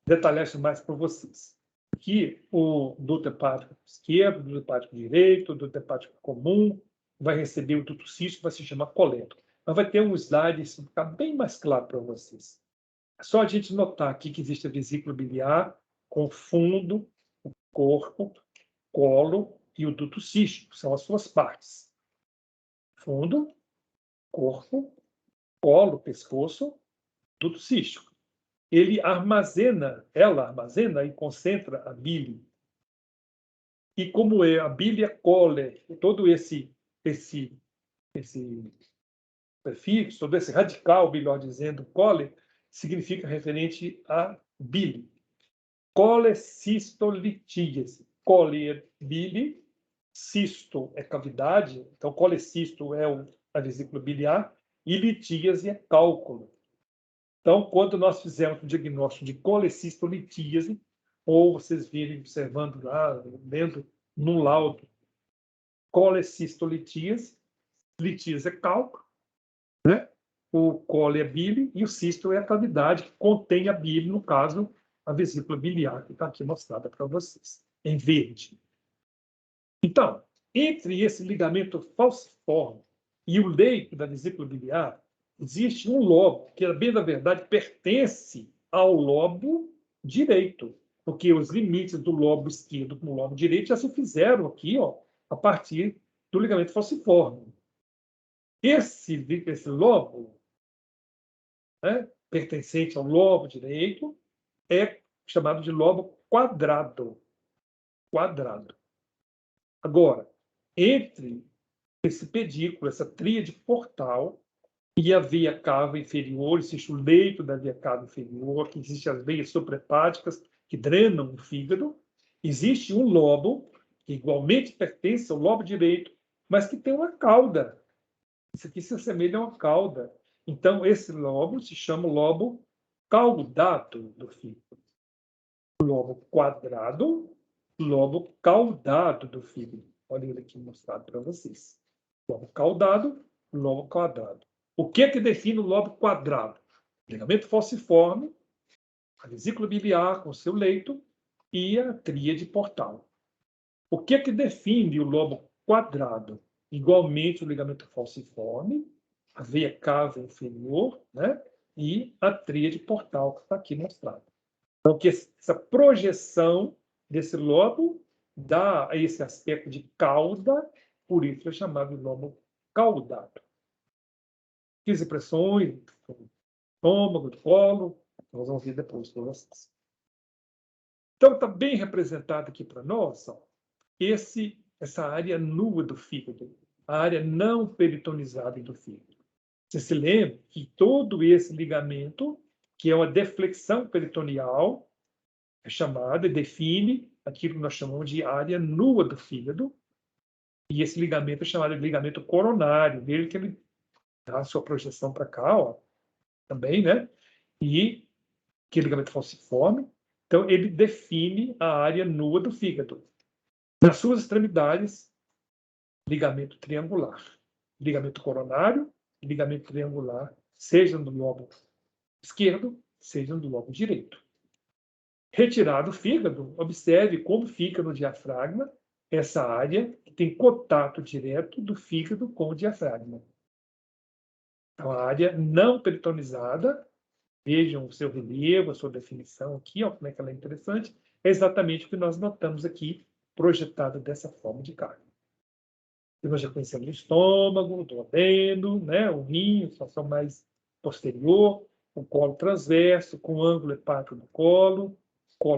detalhar isso mais para vocês. Aqui, o duto hepático esquerdo, o duto hepático direito, o duto hepático comum, vai receber o duto cístico, vai se chamar coleto. Mas vai ter um slide, isso vai ficar bem mais claro para vocês. É só a gente notar aqui que existe a vesícula biliar com fundo, o corpo, colo e o duto cístico, são as suas partes. Fundo, corpo, colo, pescoço, duto cístico. Ela armazena e concentra a bile. E como é a bile é cole, todo esse prefixo, todo esse radical, melhor dizendo, cole, significa referente a bile. Colecistolitíase. Cole é bile, cisto é cavidade, então colecisto é a vesícula biliar, e litíase é cálculo. Então, quando nós fizermos o diagnóstico de colecistolitíase, ou vocês virem observando lá, lendo no laudo, colecistolitíase, litíase é cálculo, né? O cole é bile e o cisto é a cavidade que contém a bile, no caso, a vesícula biliar, que está aqui mostrada para vocês, em verde. Então, entre esse ligamento falciforme e o leito da vesícula biliar, existe um lobo, que, bem na verdade, pertence ao lobo direito, porque os limites do lobo esquerdo com o lobo direito já se fizeram aqui, a partir do ligamento falciforme. Esse lobo, né, pertencente ao lobo direito, é chamado de lobo quadrado. Agora, entre esse pedículo, essa tríade portal, e a veia cava inferior, existe o leito da veia cava inferior, que existem as veias suprahepáticas que drenam o fígado. Existe um lobo, que igualmente pertence ao lobo direito, mas que tem uma cauda. Isso aqui se assemelha a uma cauda. Então, esse lobo se chama lobo caudado do fígado. Lobo quadrado, lobo caudado do fígado. Olha ele aqui mostrado para vocês. Lobo caudado, lobo quadrado. O que define o lobo quadrado? Ligamento falciforme, a vesícula biliar com seu leito e a tríade portal. O que define o lobo quadrado? Igualmente o ligamento falciforme, a veia cava inferior, né? E a tríade portal, que está aqui mostrada. Então, que essa projeção desse lobo dá esse aspecto de cauda, por isso é chamado de lobo caudado. As expressões do estômago, do colo, nós vamos ver depois para vocês. Então, está bem representado aqui para nós, ó, essa área nua do fígado, a área não peritonizada do fígado. Você se lembra que todo esse ligamento, que é uma deflexão peritoneal, é chamada e define aquilo que nós chamamos de área nua do fígado, e esse ligamento é chamado de ligamento coronário, dele que ele dá a sua projeção para cá, ó, também, né? E que é ligamento falciforme. Então, ele define a área nua do fígado. Nas suas extremidades, ligamento triangular. Ligamento coronário, ligamento triangular, seja no lobo esquerdo, seja no lobo direito. Retirado o fígado, observe como fica no diafragma essa área que tem contato direto do fígado com o diafragma. Então, a área não peritonizada, vejam o seu relevo, a sua definição aqui, ó, como é que ela é interessante, é exatamente o que nós notamos aqui, projetado dessa forma de carga. E nós já conhecemos o estômago, o duodeno, né, o rim, a situação mais posterior, o colo transverso, com ângulo hepático do colo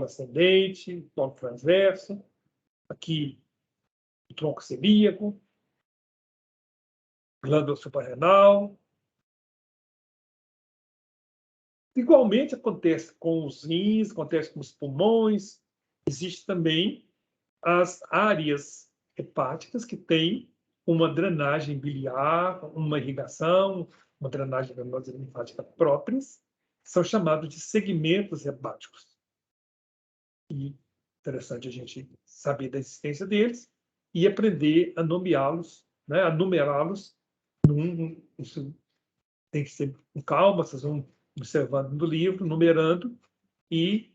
ascendente, colo transverso, aqui o tronco celíaco, glândula suprarrenal. Igualmente acontece com os rins, acontece com os pulmões. Existe também as áreas hepáticas que têm uma drenagem biliar, uma irrigação, uma drenagem venosa linfática próprias, são chamados de segmentos hepáticos. E interessante a gente saber da existência deles e aprender a nomeá-los, né, a numerá-los. Isso tem que ser com calma, vocês vão observando no livro, numerando,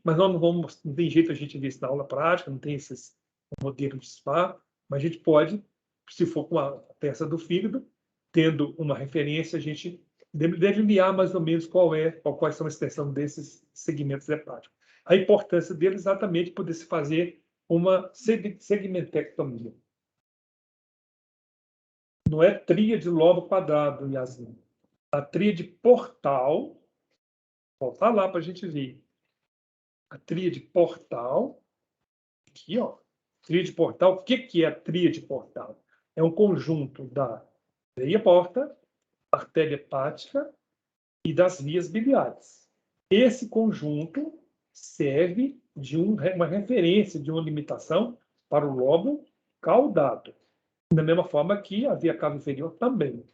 mas nós não tem jeito a gente ver isso na aula prática, não tem esses modelos de SPA, mas a gente pode, se for com a peça do fígado, tendo uma referência, a gente delinear mais ou menos quais são a extensão desses segmentos hepáticos. A importância dele é exatamente poder se fazer uma segmentectomia. Não é tríade lobo quadrado, Yasmin. A tríade portal, voltar lá para a gente ver. A tríade portal, aqui, ó. Tríade portal, o que é a tríade portal? É um conjunto da veia porta, artéria hepática e das vias biliares. Esse conjunto serve de uma referência, de uma limitação para o lobo caudado. Da mesma forma que a via cava inferior também.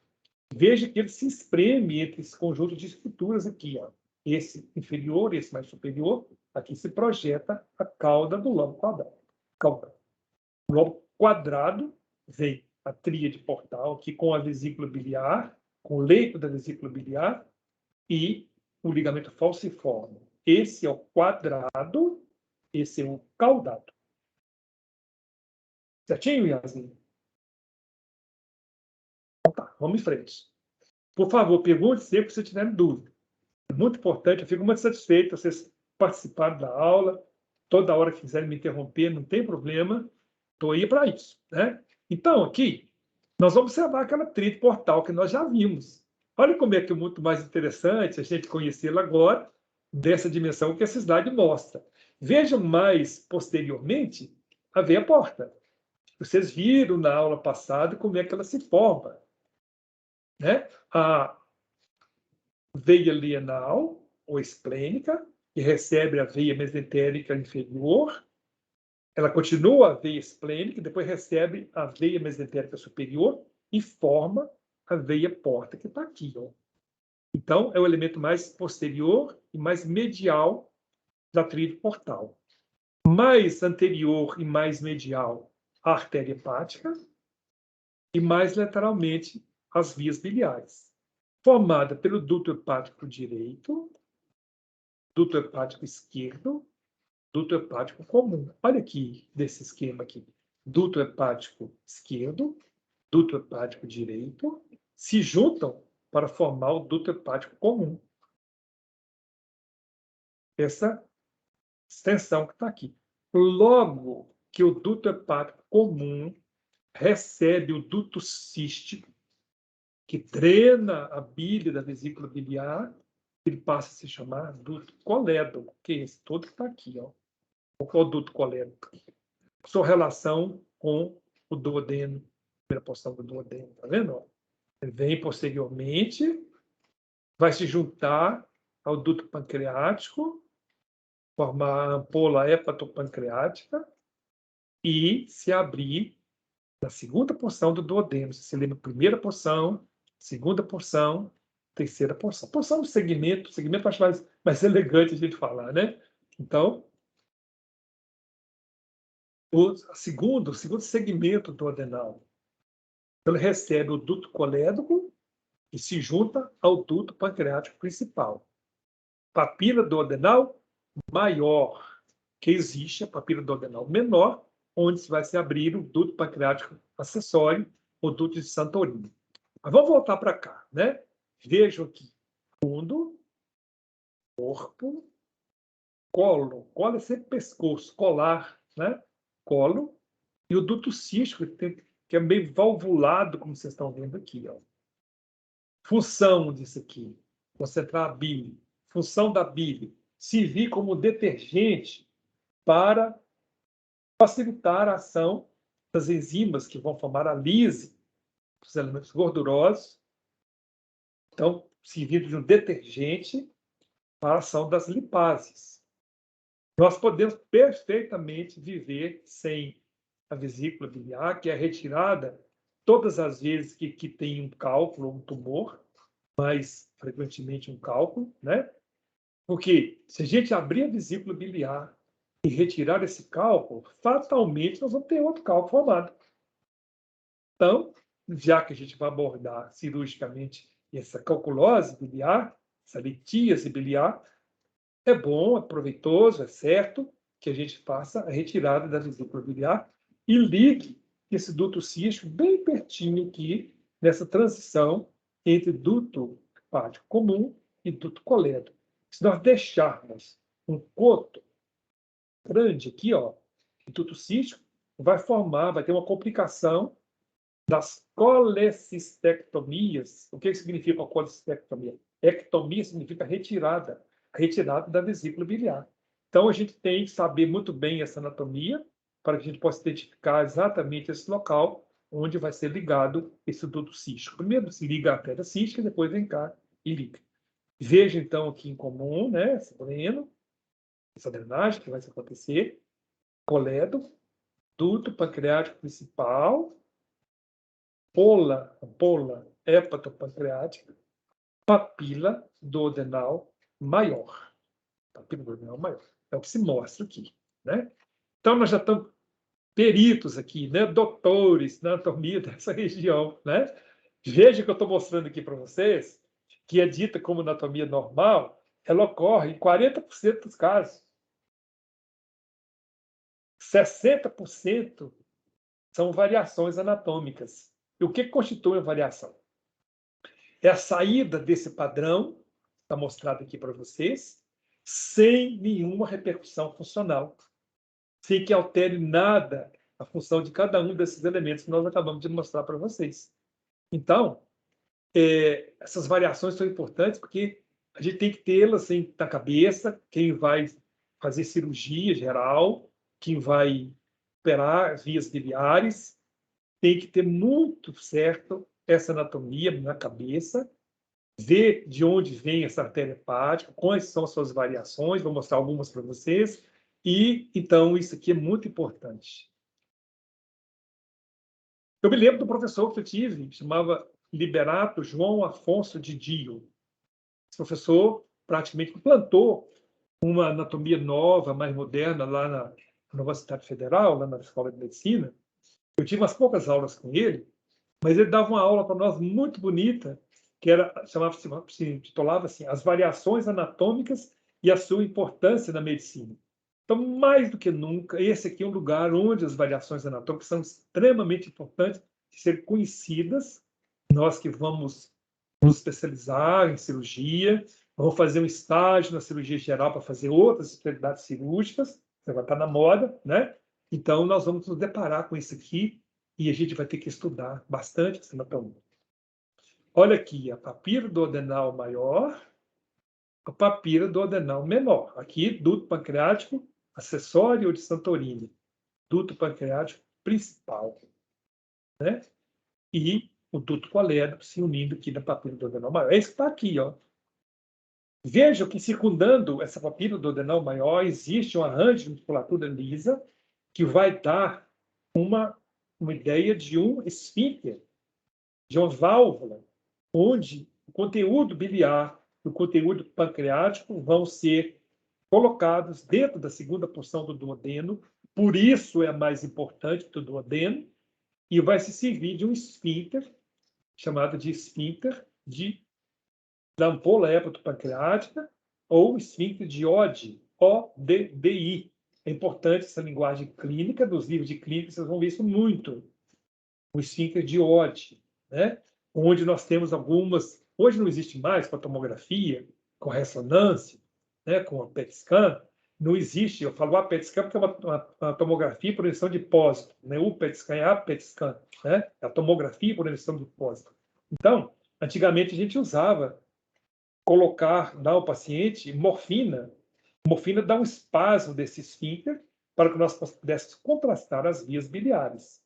Veja que ele se espreme entre esse conjunto de estruturas aqui, ó. Esse inferior, esse mais superior, aqui se projeta a cauda do lobo quadrado. O lobo quadrado vem a tríade portal aqui com a vesícula biliar, com o leito da vesícula biliar e o ligamento falciforme. Esse é o quadrado, esse é o caudado. Certinho, Yasmin? Então tá, vamos em frente. Por favor, pergunte sempre se tiverem dúvida. É muito importante, eu fico muito satisfeito vocês participarem da aula. Toda hora que quiserem me interromper, não tem problema. Estou aí para isso, né? Então, aqui, nós vamos observar aquela tríade portal que nós já vimos. Olha como é que é muito mais interessante a gente conhecê-la agora, dessa dimensão que essa slide mostra. Vejam mais posteriormente a veia porta. Vocês viram na aula passada como é que ela se forma, né? A veia lienal, ou esplênica, que recebe a veia mesentérica inferior, ela continua a veia esplênica, depois recebe a veia mesentérica superior e forma a veia porta, que está aqui, ó. Então, é o elemento mais posterior e mais medial da tríade portal. Mais anterior e mais medial, a artéria hepática, e mais lateralmente, as vias biliares, formada pelo duto hepático direito, duto hepático esquerdo, duto hepático comum. Olha aqui, desse esquema aqui. Duto hepático esquerdo, duto hepático direito, se juntam para formar o duto hepático comum. Essa extensão que está aqui. Logo que o duto hepático comum recebe o duto cístico, que drena a bile da vesícula biliar, ele passa a se chamar duto colédoco, que é esse todo que está aqui. Ó. O duto colédoco. Sua relação com o duodeno, a primeira porção do duodeno, tá vendo? Ele vem posteriormente, vai se juntar ao duto pancreático, formar a ampola hepatopancreática e se abrir na segunda porção do duodeno. Você lembra? Primeira porção, segunda porção, terceira porção. Porção de segmento eu acho mais elegante a gente falar, né? Então, o segundo segmento duodenal, ele recebe o duto colédoco e se junta ao duto pancreático principal. Papila duodenal maior, que existe a papila duodenal menor, onde vai se abrir o duto pancreático acessório, o duto de Santorini. Mas vamos voltar para cá, né? Vejam aqui, fundo, corpo, colo. Colo é sempre pescoço, colar, né? Colo. E o duto cístico, que é meio valvulado, como vocês estão vendo aqui. Ó. Função disso aqui, concentrar a bile. Função da bile, servir como detergente para facilitar a ação das enzimas que vão formar a lise dos elementos gordurosos. Então, servindo de um detergente para a ação das lipases. Nós podemos perfeitamente viver sem a vesícula biliar, que é retirada todas as vezes que tem um cálculo, um tumor, mais frequentemente um cálculo, né? Porque se a gente abrir a vesícula biliar e retirar esse cálculo, fatalmente nós vamos ter outro cálculo formado. Então, já que a gente vai abordar cirurgicamente essa calculose biliar, essa litíase biliar, é bom, é proveitoso, é certo que a gente faça a retirada da vesícula biliar e ligue esse duto cístico bem pertinho aqui, nessa transição entre duto hepático comum e duto colédoco. Se nós deixarmos um coto grande aqui, ó, duto cístico, vai ter uma complicação das colecistectomias. O que significa a colecistectomia? Ectomia significa retirada da vesícula biliar. Então, a gente tem que saber muito bem essa anatomia para que a gente possa identificar exatamente esse local onde vai ser ligado esse duto cístico. Primeiro se liga a artéria cística, depois vem cá e liga. Veja, então, aqui em comum, né, esse dreno, essa drenagem que vai acontecer, colédo, duto pancreático principal, ampola hepatopancreática, papila duodenal maior. Papila duodenal maior. É o que se mostra aqui, né? Então, nós já estamos peritos aqui, né? Doutores na anatomia dessa região, né? Veja que eu estou mostrando aqui para vocês, que é dita como anatomia normal, ela ocorre em 40% dos casos. 60% são variações anatômicas. E o que constitui a variação? É a saída desse padrão, está mostrado aqui para vocês, sem nenhuma repercussão funcional, sem que altere nada a função de cada um desses elementos que nós acabamos de mostrar para vocês. Então, essas variações são importantes porque a gente tem que tê-las assim, na cabeça, quem vai fazer cirurgia geral, quem vai operar as vias biliares, tem que ter muito certo essa anatomia na cabeça, ver de onde vem essa artéria hepática, quais são as suas variações, vou mostrar algumas para vocês, e então isso aqui é muito importante. Eu me lembro do professor que eu tive, chamava Liberato João Afonso de Dio. professor praticamente implantou uma anatomia nova, mais moderna, lá na Universidade Federal, lá na Escola de Medicina. Eu tive umas poucas aulas com ele, mas ele dava uma aula para nós muito bonita, que era, se intitulava assim, As Variações Anatômicas e a Sua Importância na Medicina. Então, mais do que nunca, esse aqui é um lugar onde as variações anatômicas são extremamente importantes de serem conhecidas. Nós que vamos nos especializar em cirurgia, vamos fazer um estágio na cirurgia geral para fazer outras especialidades cirúrgicas, que vai estar na moda, né? Então, nós vamos nos deparar com isso aqui e a gente vai ter que estudar bastante essa anatomia. Olha aqui, a papila duodenal maior, a papila duodenal menor. Aqui, duto pancreático acessório de Santorini, duto pancreático principal, né? E o duto colédoco se unindo aqui na papila duodenal maior. Esse está aqui, ó. Vejam que circundando essa papila duodenal maior existe um arranjo de musculatura lisa que vai dar uma ideia de um esfíncter, de uma válvula, onde o conteúdo biliar e o conteúdo pancreático vão ser colocados dentro da segunda porção do duodeno, por isso é mais importante do duodeno, e vai se servir de um esfíncter, chamado de esfíncter da ampola hepatopancreática, ou esfíncter de Oddi, ODDI. É importante essa linguagem clínica, dos livros de clínica, vocês vão ver isso muito. O esfíncter de Oddi, né? Onde nós temos algumas... Hoje não existe mais com a tomografia, com a ressonância, né, com a PET scan, não existe, eu falo a PET scan porque é uma tomografia por emissão de pósito, né? O PET scan é a PET scan, né? É a tomografia por emissão de pósito. Então, antigamente a gente usava dar ao paciente morfina. Morfina dá um espasmo desse esfíncter para que nós pudéssemos contrastar as vias biliares.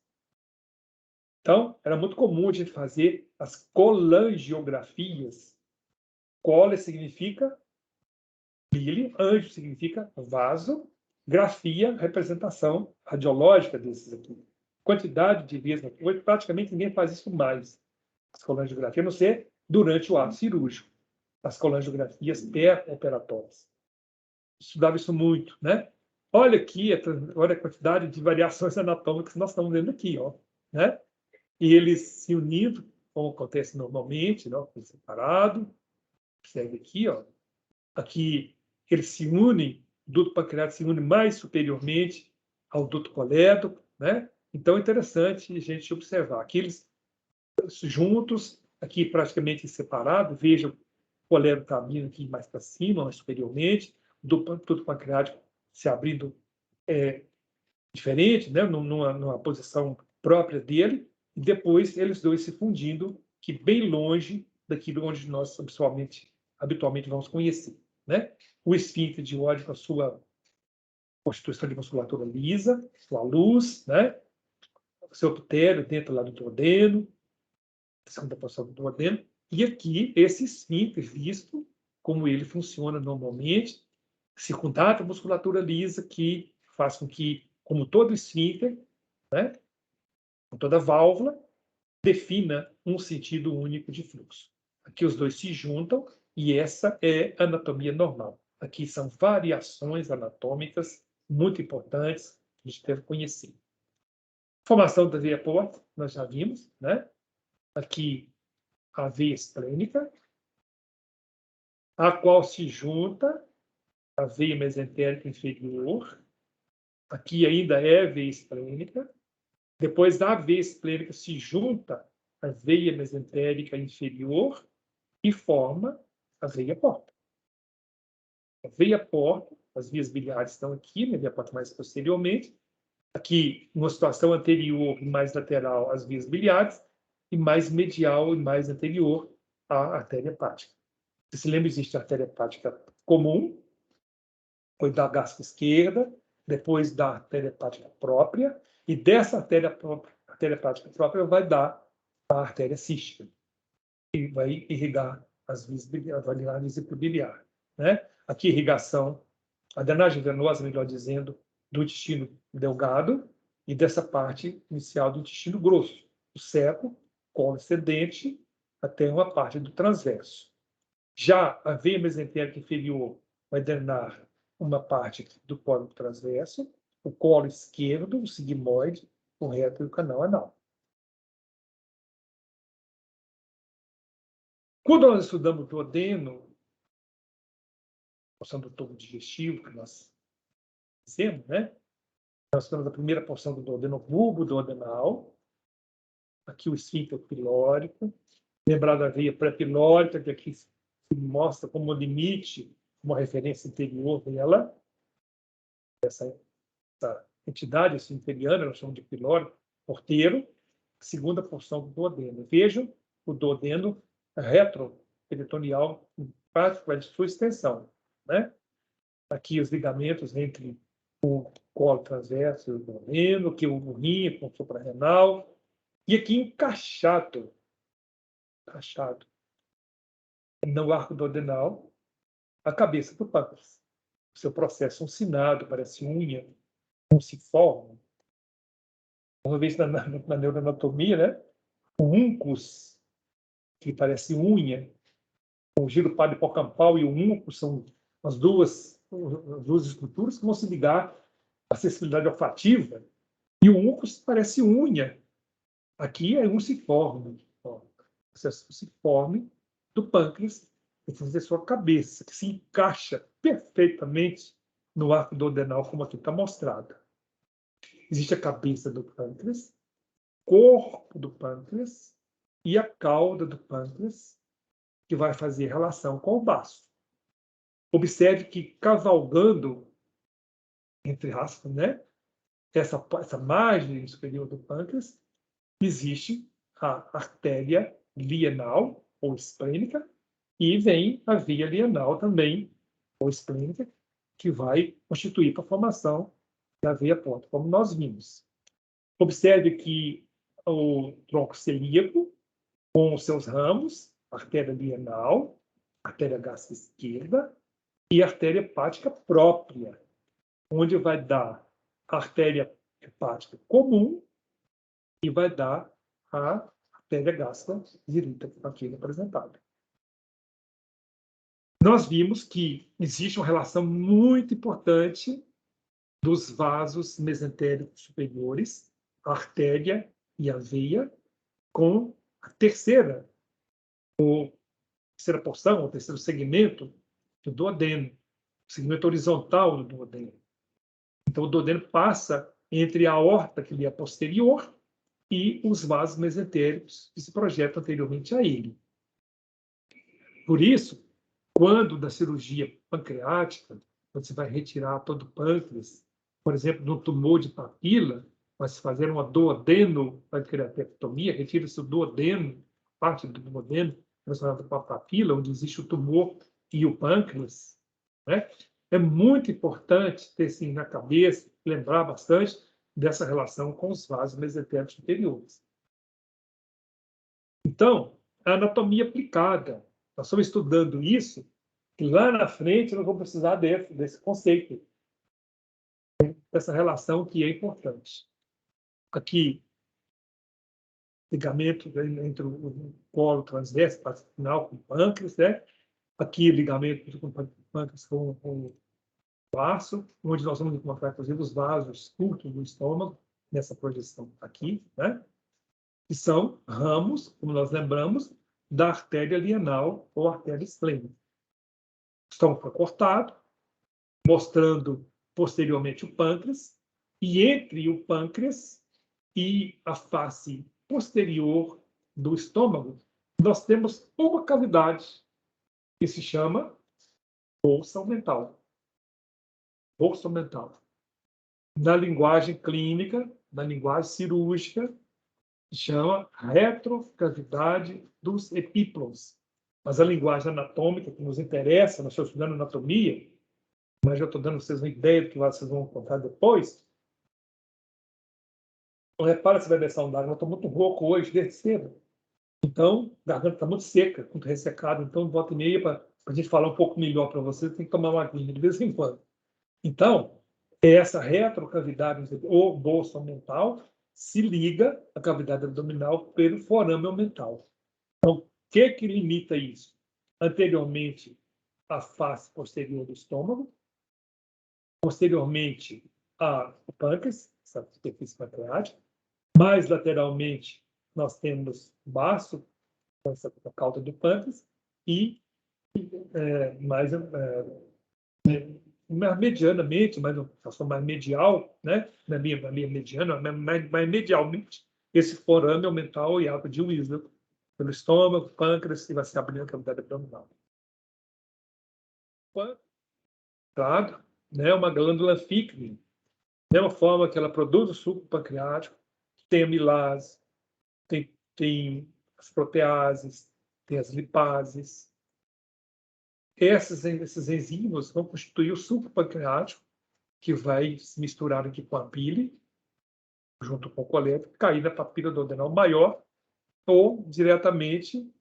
Então, era muito comum a gente fazer as colangiografias. Cole significa bile, anjo significa vaso, grafia, representação radiológica desses aqui. Quantidade de vias. Hoje, praticamente ninguém faz isso mais. As colangiografias, a não ser durante o ato cirúrgico. As colangiografias pré-operatórias. Estudava isso muito, né? Olha aqui, olha a quantidade de variações anatômicas que nós estamos vendo aqui, ó, né? E eles se unindo, como acontece normalmente, não? Separado. Segue aqui, ó. Aqui eles se unem, o duto pancreático se une mais superiormente ao duto colédoco, né? Então é interessante a gente observar. Aqui eles juntos, aqui praticamente separados, vejam o colédoco está abrindo aqui mais para cima, mais superiormente, o duto pancreático se abrindo diferente, né? numa posição própria dele, e depois eles dois se fundindo, que bem longe daquilo onde nós habitualmente vamos conhecer, né? O esfíncter de Oddi com a sua constituição de musculatura lisa, sua luz, né? O seu epitélio dentro lá do duodeno, segunda porção do duodeno, e aqui esse esfíncter visto como ele funciona normalmente, circundado a musculatura lisa que faz com que, como todo esfíncter, né? Toda válvula defina um sentido único de fluxo. Aqui os dois se juntam e essa é a anatomia normal. Aqui são variações anatômicas muito importantes que a gente deve conhecer. Formação da veia porta, nós já vimos, né? Aqui a veia esplênica, a qual se junta a veia mesentérica inferior. Aqui ainda é veia esplênica. Depois da veia esplênica se junta a veia mesentérica inferior e forma a veia porta. A veia porta, as vias biliares estão aqui, na veia porta mais posteriormente. Aqui, numa situação anterior e mais lateral, as vias biliares, e mais medial e mais anterior, a artéria hepática. Você se lembra, existe a artéria hepática comum, depois da gástrica esquerda, depois da artéria hepática própria, e dessa artéria hepática própria vai dar a artéria cística, que vai irrigar as vias biliares, vai irrigar a vesícula biliar, né? Aqui, irrigação, a drenagem venosa, melhor dizendo, do intestino delgado e dessa parte inicial do intestino grosso, o seco, colo ascendente, até uma parte do transverso. Já a veia mesentérica inferior vai drenar uma parte do colo transverso, o colo esquerdo, o sigmoide, o reto e o canal anal. Quando nós estudamos o duodeno, porção do tubo digestivo, que nós fizemos, né? Nós temos a primeira porção do duodeno, bulbo duodenal, aqui o esfíncter pilórico, lembrar da veia pré-pilórica, que aqui se mostra como limite, uma referência interior dela, essa entidade esfinteriana, nós chamamos de pilórico, porteiro, segunda porção do duodeno. Vejam o duodeno retroperitoneal, para sua extensão, né? Aqui os ligamentos entre o colo transverso e o duodeno, aqui o rim com o suprarrenal, e aqui encaixado no arco duodenal, a cabeça do pâncreas. O seu processo uncinado, parece unha, unciforme. Uma vez na neuroanatomia, né? O uncus, que parece unha, o giro hipocampal e o uncus são as duas estruturas que vão se ligar à sensibilidade olfativa, e o uncus parece unha. Aqui é unciforme, ó, processo unciforme do pâncreas, que tem sua cabeça, que se encaixa perfeitamente no arco duodenal, como aqui está mostrado. Existe a cabeça do pâncreas, corpo do pâncreas e a cauda do pâncreas, que vai fazer relação com o baço. Observe que, cavalgando, entre aspas, né, essa margem superior do pâncreas, existe a artéria lienal, ou esplênica, e vem a via lienal também, ou esplênica, que vai constituir para a formação da veia porta, como nós vimos. Observe que o tronco celíaco, com os seus ramos, artéria lienal, artéria gástrica esquerda e artéria hepática própria, onde vai dar a artéria hepática comum e vai dar a artéria gástrica direita, aqui representada. Nós vimos que existe uma relação muito importante dos vasos mesentéricos superiores, a artéria e a veia, com a terceira porção, o terceiro segmento do duodeno, o segmento horizontal do duodeno. Então, o duodeno passa entre a aorta, que lhe é posterior, e os vasos mesentéricos que se projetam anteriormente a ele. Por isso, quando da cirurgia pancreática, quando você vai retirar todo o pâncreas, por exemplo, no tumor de papila, vai se fazer uma duodeno-pancreatectomia, retira-se o duodeno, parte do duodeno, relacionado com a papila, onde existe o tumor e o pâncreas, né? É muito importante ter isso na cabeça, lembrar bastante dessa relação com os vasos mesentéricos superiores. Então, a anatomia aplicada. Nós estamos estudando isso, e lá na frente nós vamos precisar desse conceito, dessa relação que é importante. Aqui, ligamento entre o colo transverso, parte final com o pâncreas, né? Aqui, ligamento com o pâncreas com o baço, onde nós vamos encontrar, inclusive, os vasos curtos do estômago, nessa projeção aqui, né? Que são ramos, como nós lembramos, da artéria lienal ou artéria esplênica. O estômago foi cortado, mostrando posteriormente o pâncreas, e entre o pâncreas e a face posterior do estômago, nós temos uma cavidade que se chama bolsa mental. Bolsa mental. Na linguagem clínica, na linguagem cirúrgica, se chama retrocavidade dos epíplons. Mas a linguagem anatômica que nos interessa, nós estamos estudando anatomia, mas já estou dando vocês uma ideia do que vocês vão contar depois. Então, repara se vai descer um dado. Eu estou muito rouco hoje, desde cedo. Então, a garganta está muito seca, muito ressecada. Então, volta e meia, para a gente falar um pouco melhor para vocês, tem que tomar uma aguinha de vez em quando. Então, essa retrocavidade, ou bolsa mental, se liga à cavidade abdominal pelo forame mental. Então, o que limita isso? anteriormente à face posterior do estômago, posteriormente ao pâncreas, essa superfície pancreática, mais lateralmente nós temos o baço, essa cauda do pâncreas, e mais medianamente, mais uma situação mais medial, né? Na minha mediana, mais medialmente, esse forame aumentar o hiato de Wisner pelo estômago, pâncreas, e vai se abrindo a cavidade abdominal. Claro, né? Uma glândula fícrea, da mesma forma que ela produz o suco pancreático, tem amilase, tem as proteases, tem as lipases. Esses enzimas vão constituir o suco pancreático, que vai se misturar aqui com a bile, junto com o colete, cair na papila duodenal maior, ou diretamente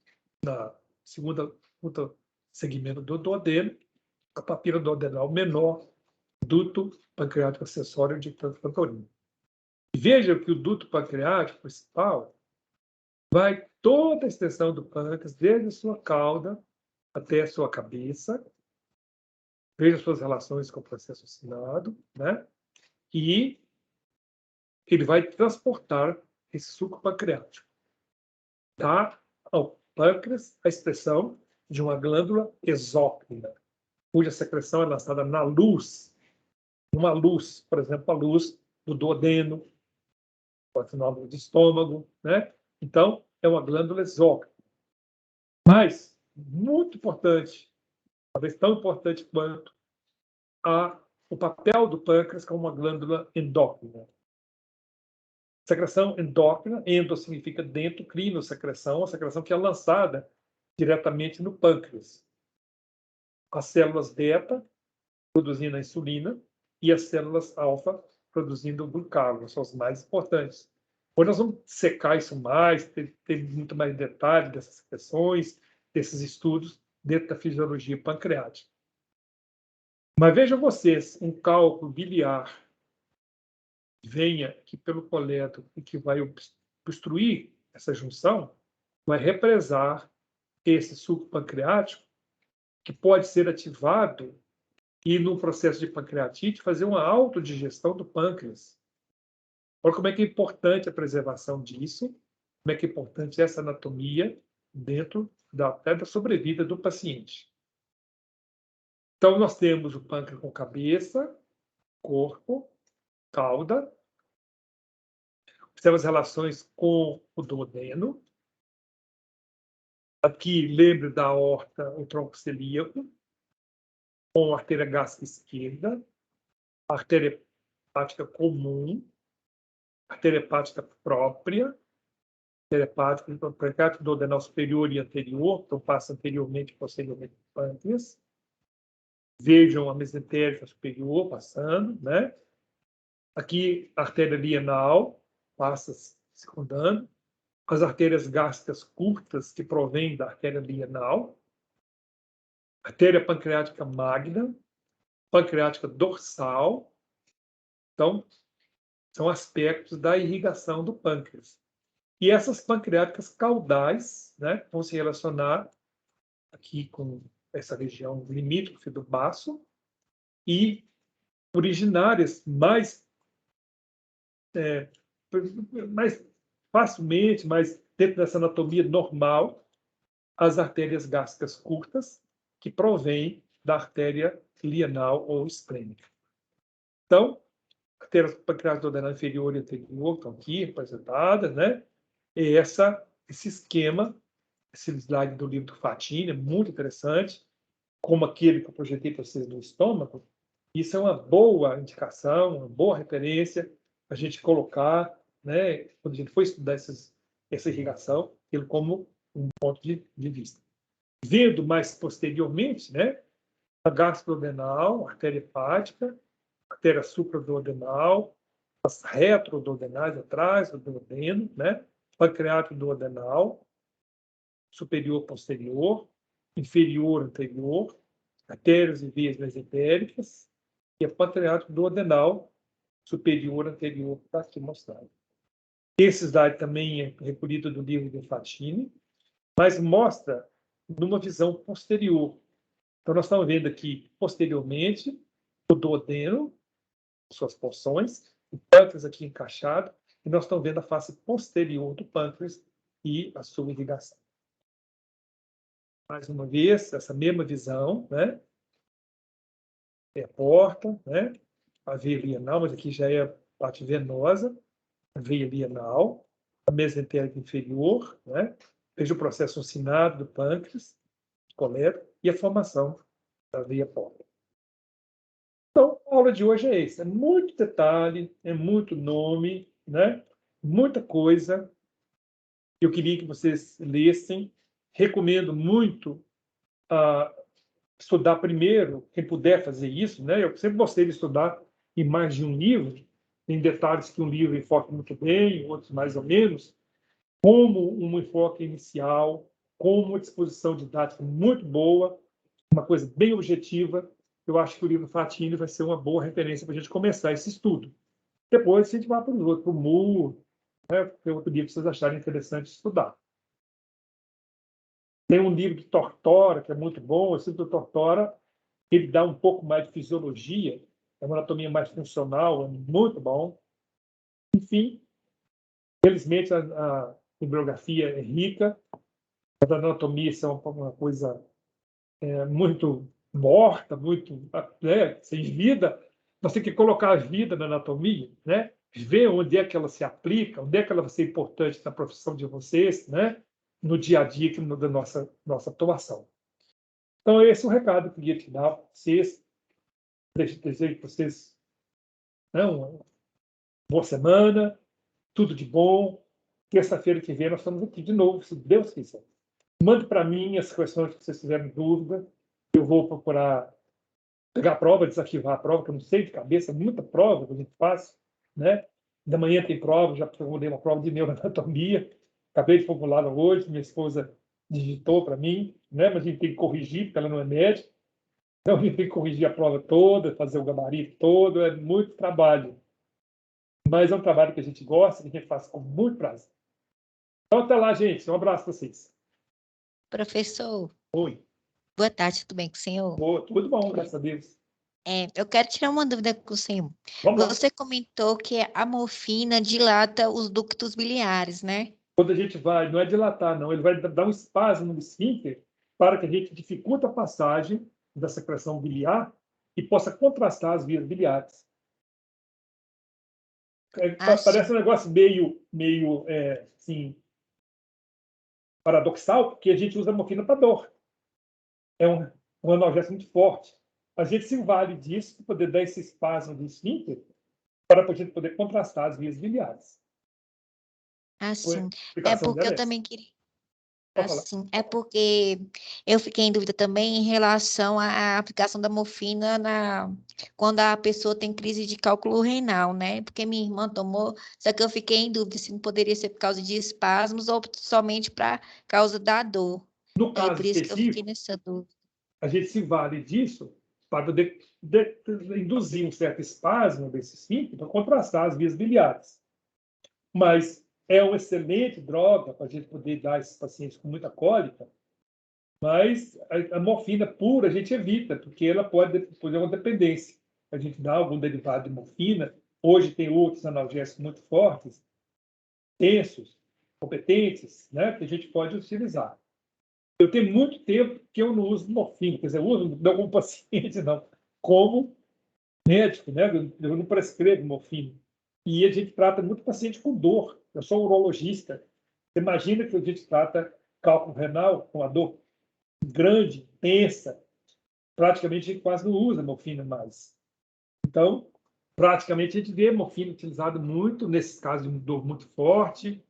na segundo segmento do duodeno, a papila duodenal menor, duto pancreático acessório de Fantorino. Veja que o duto pancreático principal vai toda a extensão do pâncreas, desde a sua cauda até a sua cabeça. Veja suas relações com o processo assinado, né? E ele vai transportar esse suco pancreático, dá ao pâncreas a expressão de uma glândula exócrina, cuja secreção é lançada na luz, uma luz, por exemplo, a luz do duodeno, pode ser nódulo de estômago, né? Então, é uma glândula exócrina. Mas, muito importante, talvez tão importante quanto o papel do pâncreas como uma glândula endócrina. Secreção endócrina, endo significa dentro, clinosecreção, a secreção que é lançada diretamente no pâncreas. As células beta produzindo a insulina e as células alfa produzindo o glucagônio, são as mais importantes. Hoje nós vamos secar isso mais, ter muito mais detalhe dessas secreções, desses estudos dentro da fisiologia pancreática. Mas vejam vocês, um cálculo biliar venha aqui pelo coleto e que vai obstruir essa junção, vai represar esse suco pancreático, que pode ser ativado e, no processo de pancreatite, fazer uma autodigestão do pâncreas. Olha como é que é importante a preservação disso, como é que é importante essa anatomia dentro até da sobrevida do paciente. Então, nós temos o pâncreas com cabeça, corpo, cauda. Temos relações com o duodeno. Aqui, lembre da aorta, o tronco celíaco, com a artéria gástrica esquerda, a artéria hepática comum, a artéria hepática própria, a artéria hepática do pancreático duodenal superior e anterior, então passa anteriormente e posteriormente do pâncreas. Vejam a mesentérica superior passando, né? Aqui, a artéria lienal passa secundando. As artérias gástricas curtas, que provêm da artéria lienal. Artéria pancreática magna, pancreática dorsal. Então, são aspectos da irrigação do pâncreas. E essas pancreáticas caudais, né, vão se relacionar aqui com essa região limítrofe do baço e originárias mais facilmente, mais dentro dessa anatomia normal, as artérias gástricas curtas, que provêm da artéria lienal ou esplênica. Então, artérias pancreática duodenal inferior e anterior estão aqui representadas, né? E esse esquema, esse slide do livro do Fatini, é muito interessante, como aquele que eu projetei para vocês do estômago. Isso é uma boa indicação, uma boa referência para a gente colocar, né, quando a gente for estudar essa irrigação, ele como um ponto de vista. Vendo mais posteriormente, né, a gastrodenal, a artéria hepática, a artéria supraduodenal, as retroduodenais atrás do duodeno, né, pancreático duodenal, superior posterior, inferior anterior, artérias e veias mesentéricas, e a pancreático duodenal, superior anterior, está aqui mostrado. Esse slide também é recolhido do livro de Fatini, mas mostra numa visão posterior. Então, nós estamos vendo aqui, posteriormente, o duodeno, suas porções, o pâncreas aqui encaixado, e nós estamos vendo a face posterior do pâncreas e a sua irrigação. Mais uma vez, essa mesma visão, né? É a porta, né? A veia lienal, mas aqui já é a parte venosa, a veia lienal, a mesentérica inferior, né? Veja o processo uncinado do pâncreas, coleta, e a formação da veia porta. Então, a aula de hoje é isso. É muito detalhe, é muito nome, né? Muita coisa. Eu queria que vocês lessem. Recomendo muito estudar primeiro, quem puder fazer isso, né? Eu sempre gostei de estudar em mais de um livro. Tem detalhes que um livro enfoca muito bem, outros mais ou menos, como um enfoque inicial, como uma disposição didática muito boa, uma coisa bem objetiva. Eu acho que o livro Fatini vai ser uma boa referência para a gente começar esse estudo. Depois a gente vai para os outros, para o Moore, né? Tem outro livro que vocês acharem interessante estudar. Tem um livro de Tortora, que é muito bom. Esse do Tortora, ele dá um pouco mais de fisiologia, é uma anatomia mais funcional, é muito bom. Enfim, felizmente a bibliografia é rica, as anatomias são uma coisa muito morta, muito, né, sem vida. Você tem que colocar a vida na anatomia, né? Ver onde é que ela se aplica, onde é que ela vai ser importante na profissão de vocês, né? No dia a dia da nossa atuação. Então, esse é o recado que eu queria te dar para vocês. Desejo para vocês, né, uma boa semana, tudo de bom. Terça-feira que vem nós estamos aqui de novo, se Deus quiser. Mande para mim as questões que vocês tiverem dúvida. Eu vou procurar pegar a prova, desativar a prova, que eu não sei de cabeça, muita prova que a gente faz, né? Da manhã tem prova, já formulei uma prova de neuroanatomia, acabei de formular hoje, minha esposa digitou para mim, né? Mas a gente tem que corrigir, porque ela não é médica, então a gente tem que corrigir a prova toda, fazer o gabarito todo, é muito trabalho. Mas é um trabalho que a gente gosta, que a gente faz com muito prazer. Então, até lá, gente. Um abraço para vocês. Professor, Oi. boa tarde, tudo bem com o senhor? Boa, tudo bom, graças a Deus. Eu quero tirar uma dúvida com o senhor. Vamos lá. Você comentou que a morfina dilata os ductos biliares, né? Quando a gente vai, não é dilatar, não, ele vai dar um espasmo no esfíncter para que a gente dificulte a passagem da secreção biliar e possa contrastar as vias biliares. Parece um Sim. negócio meio assim, paradoxal, porque a gente usa a morfina para dor. É um analgésico muito forte. A gente se vale disso para poder dar esse espasmo do esfíncter para a gente poder contrastar as vias biliares. Foi a Sim. É explicação porque dela eu é essa. também queria. Pode falar. É porque eu fiquei em dúvida também em relação à aplicação da morfina quando a pessoa tem crise de cálculo renal, né? Porque minha irmã tomou, só que eu fiquei em dúvida se não poderia ser por causa de espasmos ou somente para causa da dor. No É caso por isso que eu fiquei específico, nessa dúvida. a gente se vale disso para poder induzir um certo espasmo desse esfíncter para contrastar as vias biliares. Mas é uma excelente droga para a gente poder dar a esses pacientes com muita cólica, mas a morfina pura a gente evita, porque ela pode fazer uma dependência. A gente dá algum derivado de morfina. Hoje tem outros analgésicos muito fortes, tensos, competentes, né, que a gente pode utilizar. Eu tenho muito tempo que eu não uso morfina, quer dizer, eu uso não como paciente, não, como médico, né? Eu não prescrevo morfina. E a gente trata muito paciente com dor. Eu sou urologista. Você imagina que a gente trata cálculo renal com a dor grande, tensa. Praticamente a gente quase não usa morfina mais. Então, praticamente a gente vê morfina utilizada muito nesses casos de dor muito forte.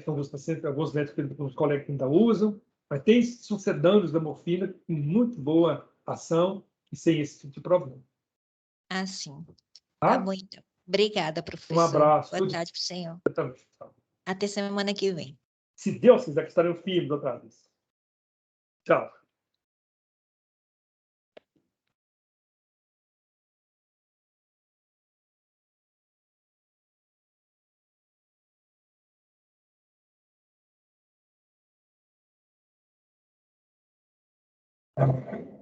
Alguns pacientes, alguns médicos, alguns colegas que ainda usam, mas tem sucedâneos da morfina com muito boa ação e sem esse tipo de problema. Sim. Tá Tá? bom, então. Obrigada, Um professor. abraço. Boa Tudo tarde para o senhor. de bom. Até semana que vem. Se Deus quiser que estaremos firmes outra vez. Tchau. Amém.